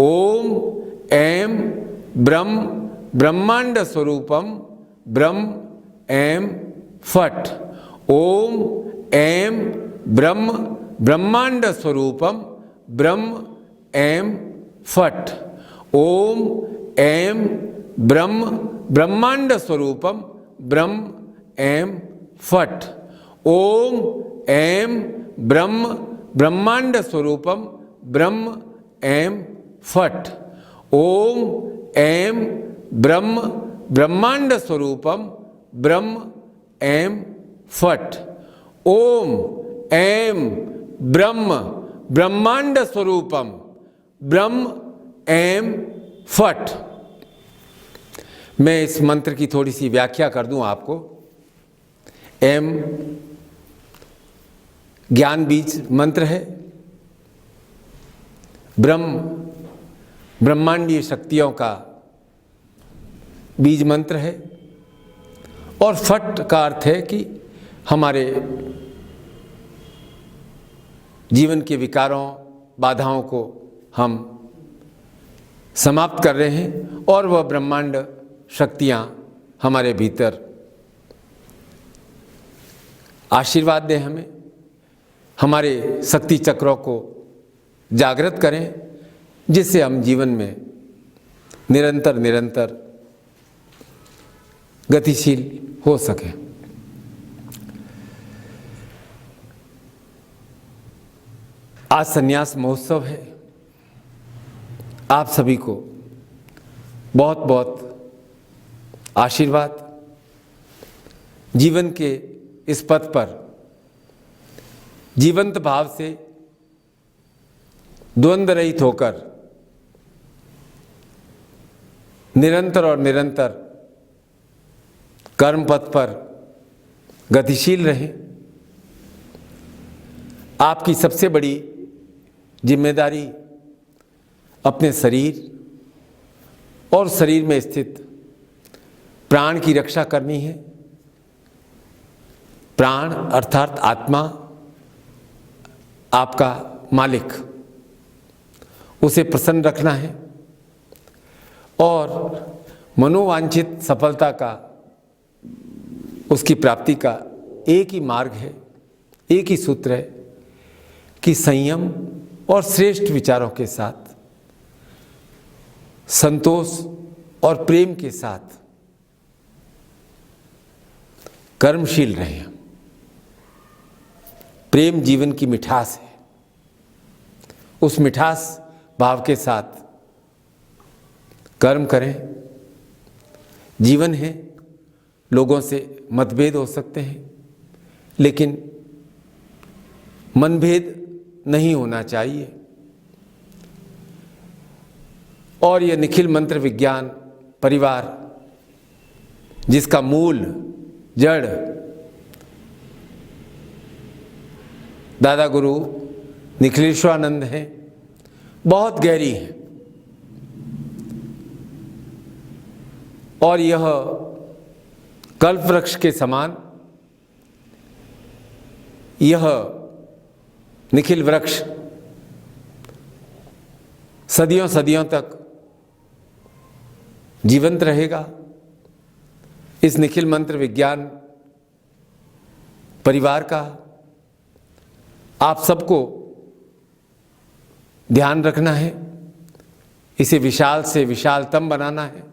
ओम ऐं ब्रह्मांड स्वरूपम ब्रह्म ऐं फट। ओम ऐं ब्रह्मांड स्वरूपम ब्रह्म ऐं फट। ओम ऐं ब्रह्मांड स्वरूपम ब्रह्म ऐं फट। ओम ऐं ब्रह्मांड स्वरूपम ब्रह्म ऐं फट। ओम ऐं ब्रह्मांड स्वरूपम ब्रह्म ऐं फट। ओम ऐं ब्रह्मांड स्वरूपम ब्रह्म ऐं फट। मैं इस मंत्र की थोड़ी सी व्याख्या कर दूं आपको। ऐं ज्ञान बीज मंत्र है। ब्रह्मांडीय शक्तियों का बीज मंत्र है। और फट का अर्थ है कि हमारे जीवन के विकारों बाधाओं को हम समाप्त कर रहे हैं और वह ब्रह्मांड शक्तियां हमारे भीतर आशीर्वाद दें, हमें हमारे शक्ति चक्रों को जागृत करें, जिससे हम जीवन में निरंतर गतिशील हो सके। आज संन्यास महोत्सव है। आप सभी को बहुत बहुत आशीर्वाद। जीवन के इस पथ पर जीवंत भाव से द्वंद्व रहित होकर निरंतर कर्म पथ पर गतिशील रहें। आपकी सबसे बड़ी जिम्मेदारी अपने शरीर और शरीर में स्थित प्राण की रक्षा करनी है। प्राण अर्थात आत्मा आपका मालिक, उसे प्रसन्न रखना है और मनोवांछित सफलता का, उसकी प्राप्ति का एक ही मार्ग है, एक ही सूत्र है कि संयम और श्रेष्ठ विचारों के साथ, संतोष और प्रेम के साथ कर्मशील रहें। प्रेम जीवन की मिठास है। उस मिठास भाव के साथ कर्म करें। जीवन है, लोगों से मतभेद हो सकते हैं, लेकिन मनभेद नहीं होना चाहिए। और यह निखिल मंत्र विज्ञान परिवार, जिसका मूल जड़ दादा गुरु निखिलेश्वरानंद है, बहुत गहरी है। और यह कल्प वृक्ष के समान यह निखिल वृक्ष सदियों सदियों तक जीवंत रहेगा। इस निखिल मंत्र विज्ञान परिवार का आप सबको ध्यान रखना है, इसे विशाल से विशालतम बनाना है।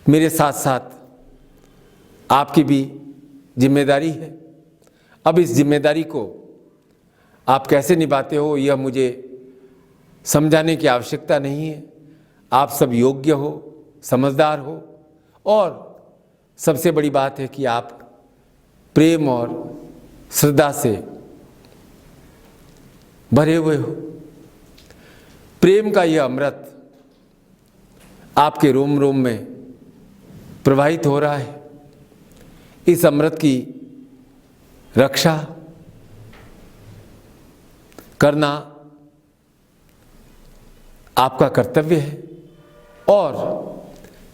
मेरे साथ साथ आपकी भी जिम्मेदारी है। अब इस जिम्मेदारी को आप कैसे निभाते हो, यह मुझे समझाने की आवश्यकता नहीं है। आप सब योग्य हो, समझदार हो, और सबसे बड़ी बात है कि आप प्रेम और श्रद्धा से भरे हुए हो। प्रेम का यह अमृत आपके रोम रोम में प्रवाहित हो रहा है। इस अमृत की रक्षा करना आपका कर्तव्य है। और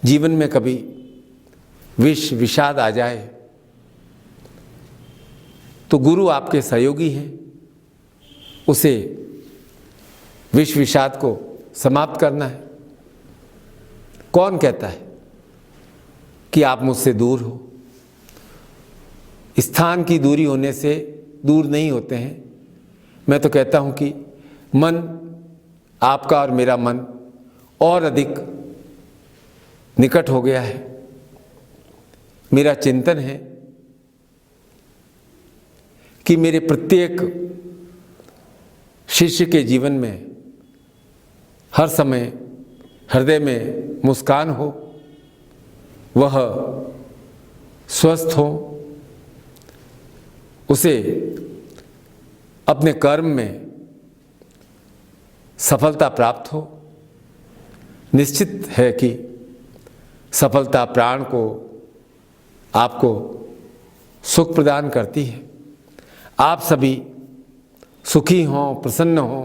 जीवन में कभी विष विषाद आ जाए तो गुरु आपके सहयोगी हैं, उसे विष विषाद को समाप्त करना है। कौन कहता है कि आप मुझसे दूर हो? स्थान की दूरी होने से दूर नहीं होते हैं। मैं तो कहता हूं कि मन, आपका और मेरा मन और अधिक निकट हो गया है। मेरा चिंतन है कि मेरे प्रत्येक शिष्य के जीवन में हर समय हृदय में मुस्कान हो, वह स्वस्थ हो, उसे अपने कर्म में सफलता प्राप्त हो। निश्चित है कि सफलता प्राण को, आपको सुख प्रदान करती है। आप सभी सुखी हों, प्रसन्न हों,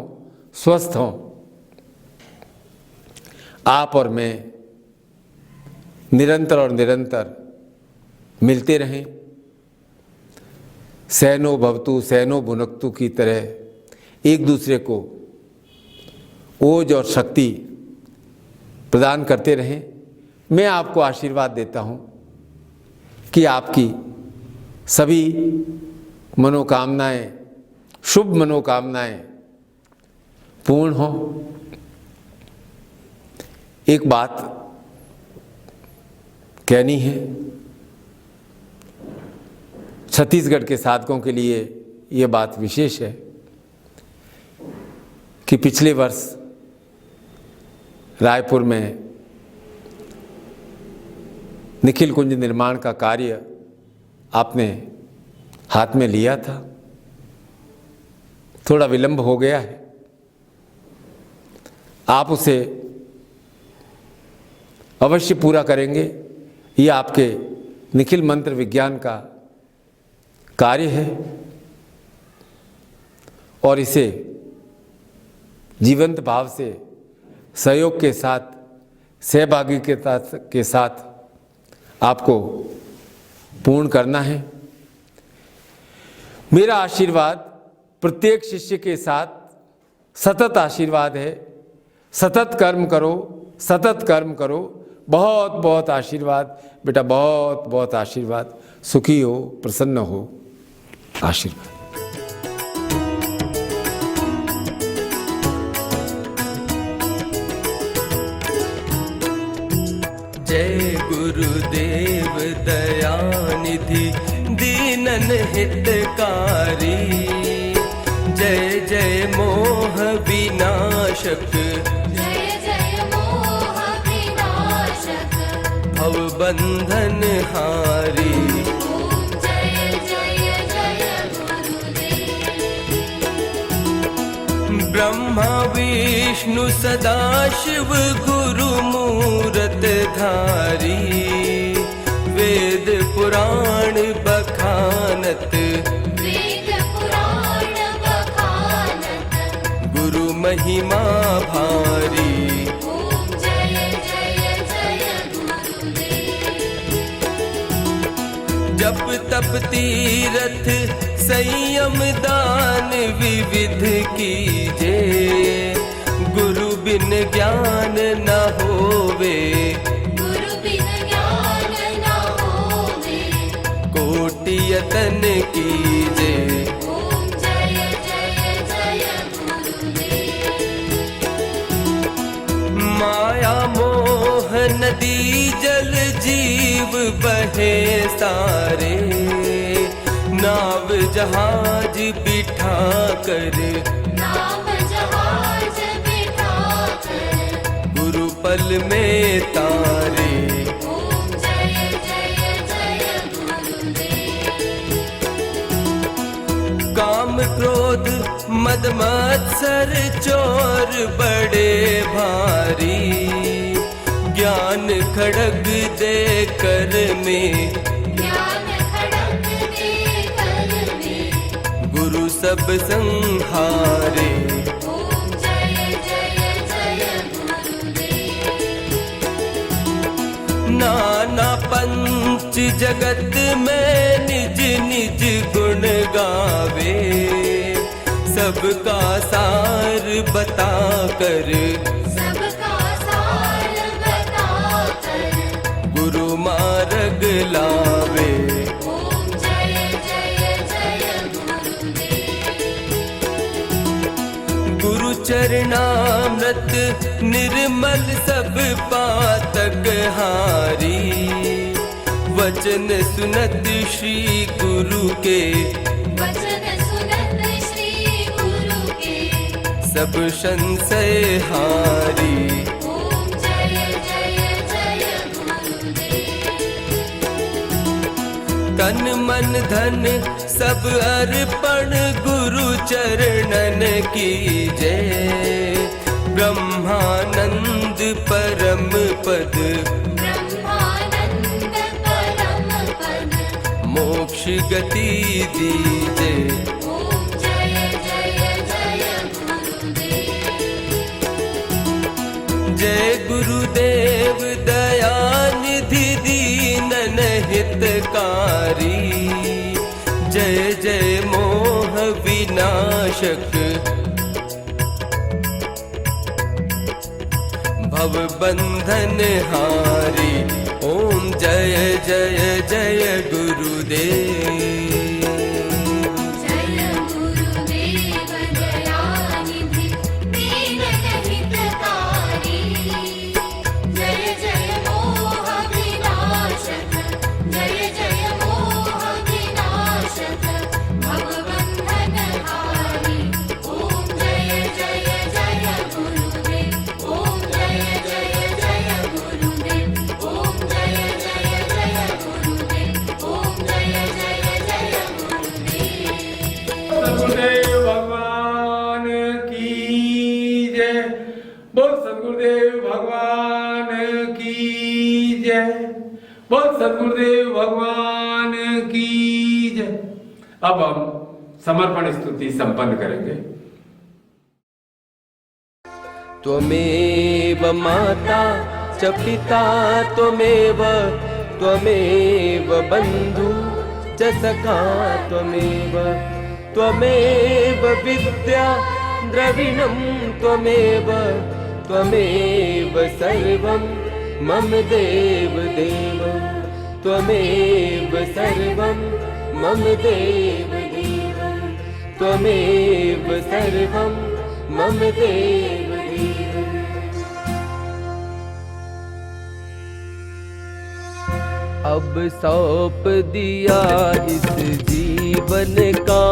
स्वस्थ हों। आप और मैं निरंतर और निरंतर मिलते रहें। सहनो भवतु सहनो भुनक्तु की तरह एक दूसरे को ओज और शक्ति प्रदान करते रहें। मैं आपको आशीर्वाद देता हूं कि आपकी सभी मनोकामनाएं, शुभ मनोकामनाएं पूर्ण हो। एक बात कहनी है, छत्तीसगढ़ के साधकों के लिए ये बात विशेष है कि पिछले वर्ष रायपुर में निखिल कुंज निर्माण का कार्य आपने हाथ में लिया था। थोड़ा विलंब हो गया है। आप उसे अवश्य पूरा करेंगे। ये आपके निखिल मंत्र विज्ञान का कार्य है और इसे जीवंत भाव से, सहयोग के साथ, सहभागिता के साथ आपको पूर्ण करना है। मेरा आशीर्वाद प्रत्येक शिष्य के साथ सतत आशीर्वाद है। सतत कर्म करो, सतत कर्म करो। बहुत बहुत आशीर्वाद बेटा, बहुत बहुत आशीर्वाद। सुखी हो, प्रसन्न हो। आशीर्वाद। गुरुदेव दयानिधि दीनन हितकारी। जय जय मोह विनाशक, जय जय मोह विनाशक, भव बंधन हारी। ओम जय जय जय गुरुदेव। ब्रह्मा विष्णु सदाशिव गुरु मूरत धारी। वेद पुराण बखानत, वेद पुराण बखानत, गुरु महिमा भारी। ओम जय जय जय गुरुदेव। जप तप तीरथ संयम दान विविध कीजे। गुरु बिन ज्ञान न होवे, गुरु बिन ज्ञान न होवे। कोटि यतन कीजे। ओम जय जय जय गुरुदेव। माया मोह नदी जल जीव बहे सारे। नाव जहाज बिठा कर, नाम जहाज बिठा कर, गुरु पल में तारे। ओम जय जय जय गुरुदेव। काम क्रोध मद मत्सर चोर बड़े भारी। ज्ञान खड़ग दे कर में, ज्ञान खड़ग दे कर में, गुरु सब संहारे। ओम जय जय जय गुरुदेव। नाना पंच जगत में निज निज गुण गावे। सबका सार बता कर, सबका सार बता कर, गुरु मार्ग लावे। ओम जय जय जय गुरुदेव। गुरु चरणामृत निर्मल सब पातक हारी। वचन सुनत श्री गुरु के, वचन सुनत श्री गुरु के, सब संशय हारी। ओम जय जय जय गुरुदेव। तन मन धन सब अर्पण गुरु चरणन की जय। ब्रह्मानंद परम पद, ब्रह्मानंद परम पद, मोक्ष गति दीजे। ओम जय जय जय गुरुदेव। जय गुरुदेव दयानिधि दीनन हितकारी। जय जय मोह विनाशक, भव बंधन हारी। ओम जय जय जय गुरुदेव। जय गुरुदेव दयानिधि दीनन हितकारी। जय जय मोह विनाशक, जय जय मोह विनाशक, भव बंधन हारी। ओम जय जय जय गुरुदेव। ओम जय जय जय गुरुदेव। ओम जय जय जय गुरुदेव। ओम जय जय जय गुरुदेव। सदगुरुदेव भगवान की जय। बोल सदगुरुदेव भगवान की जय। बोल सदगुरुदेव भगवान की जय। अब हम समर्पण स्तुति संपन्न करेंगे। त्वमेव माता च पिता त्वमेव, त्वमेव बन्धु च सखा त्वमेव। त्वमेव विद्या द्रविणं त्वमेव, त्वमेव सर्वं मम देव देव। त्वमेव सर्वं मम देव देव। त्वमेव सर्वं मम देव देव। अब सौंप दिया इस जीवन का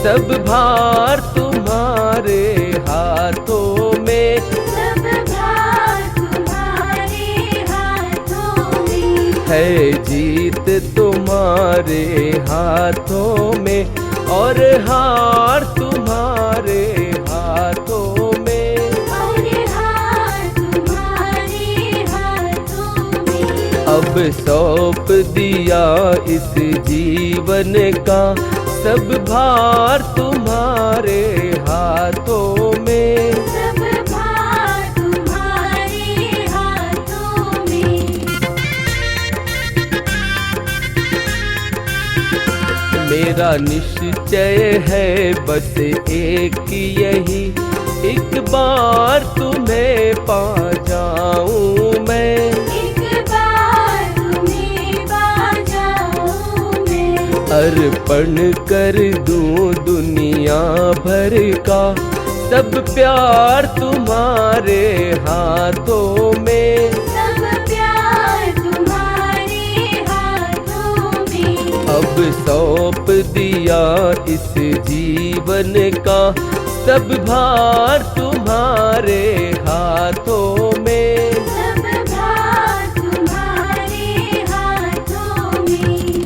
सब भार तुम्हारे हाथों में। सब भार तुम्हारे हाथों में। है जीत तुम्हारे हाथों में और हार तुम्हारे हाथों में। और हार तुम्हारे हाथों में। अब सौंप दिया इस जीवन का सब भार तुम्हारे हाथों में। सब भार तुम्हारे हाथों में। मेरा निश्चय है बस एक यही, एक बार तुम्हें पा जाऊं मैं। एक बार तुम्हें पा जाऊं मैं। अर्पण कर दूं दुनिया भर का सब प्यार तुम्हारे हाथों में। सब प्यार तुम्हारे हाथों में। अब सौंप दिया इस जीवन का सब भार तुम्हारे हाथों में। सब भार तुम्हारे हाथों में।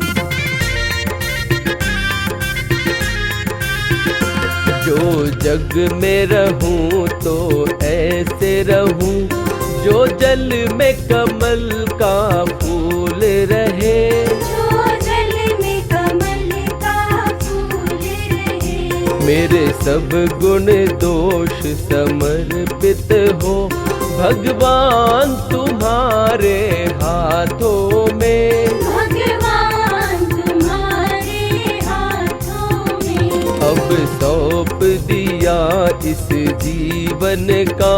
जो जग में रहूं तो ऐसे रहूं जो जल में कमल का फूल रहे। जो जल में कमल का फूल रहे। मेरे सब गुण दोष समर्पित हो भगवान तुम्हारे हाथों में। भगवान तुम्हारे हाथों में। अब सौंप दिया इस जीवन का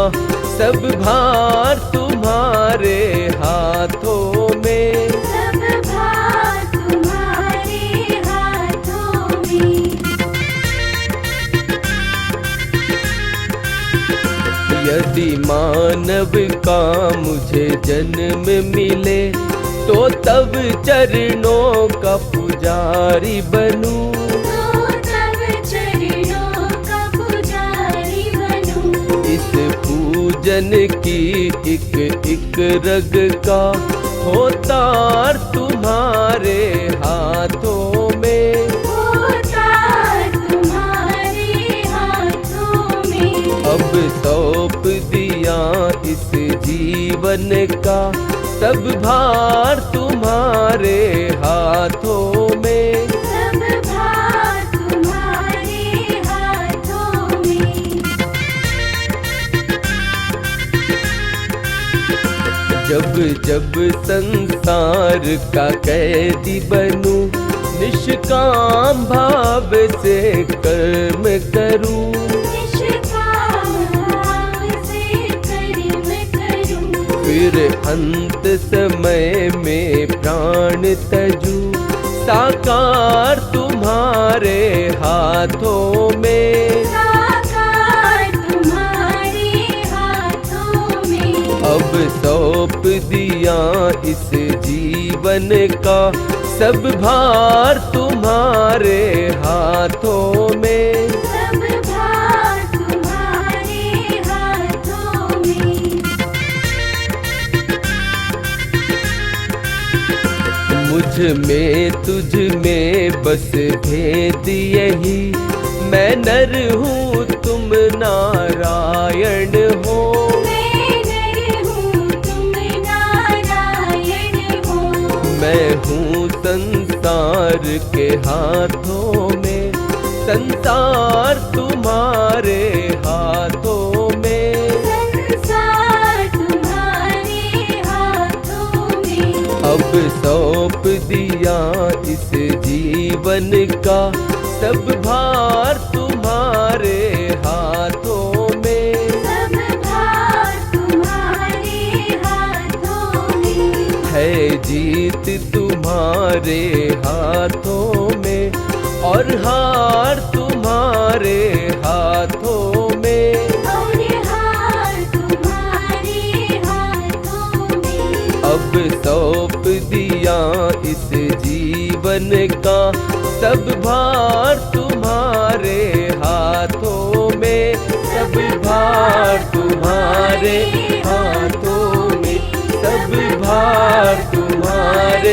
सब भार तुम्हारे हाथों में। सब भार तुम्हारे हाथों में। यदि मानव का मुझे जन्म मिले तो तब चरणों का पुजारी बनूं। तो तब चरणों का पुजारी बनूं। इस पूजन की एक एक रग का हो तार तुम्हारे हाथों में। होतार तुम्हारे हाथों में। अब सौंप दिया इस जीवन का सब भार तुम्हारे हाथों में। सब भार तुम्हारे हाथों में। जब जब संसार का कैदी बनूं निष्काम भाव से कर्म करूं। निष्काम भाव से कर्म करूं। फिर अंत समय में प्राण तजू साकार तुम्हारे हाथों में। साकार तुम्हारे हाथों में। अब सौंप दिया इस जीवन का सब भार तुम्हारे हाथों में। सब भार तुम्हारे हाथों में। मुझ में तुझ में बस भेद यही, मैं नर हूँ तुम नारायण हो। मैं नर हूँ तुम नारायण हो। मैं हूँ संसार के हाथों में, संसार तुम्हारे हाथों में। संसार तुम्हारे हाथों में। अब सौंप दिया इस जीवन का सब भार तुम्हारे हाथों में। सब भार तुम्हारे हाथों में। है जीत तुम्हारे हाथों में और हार तुम्हारे हाथों में। और हार तुम्हारे हाथों में। अब सौंप दिया जीवन का सब भार तुम्हारे हाथों में, सब भार तुम्हारे हाथों में, सब भार तुम्हारे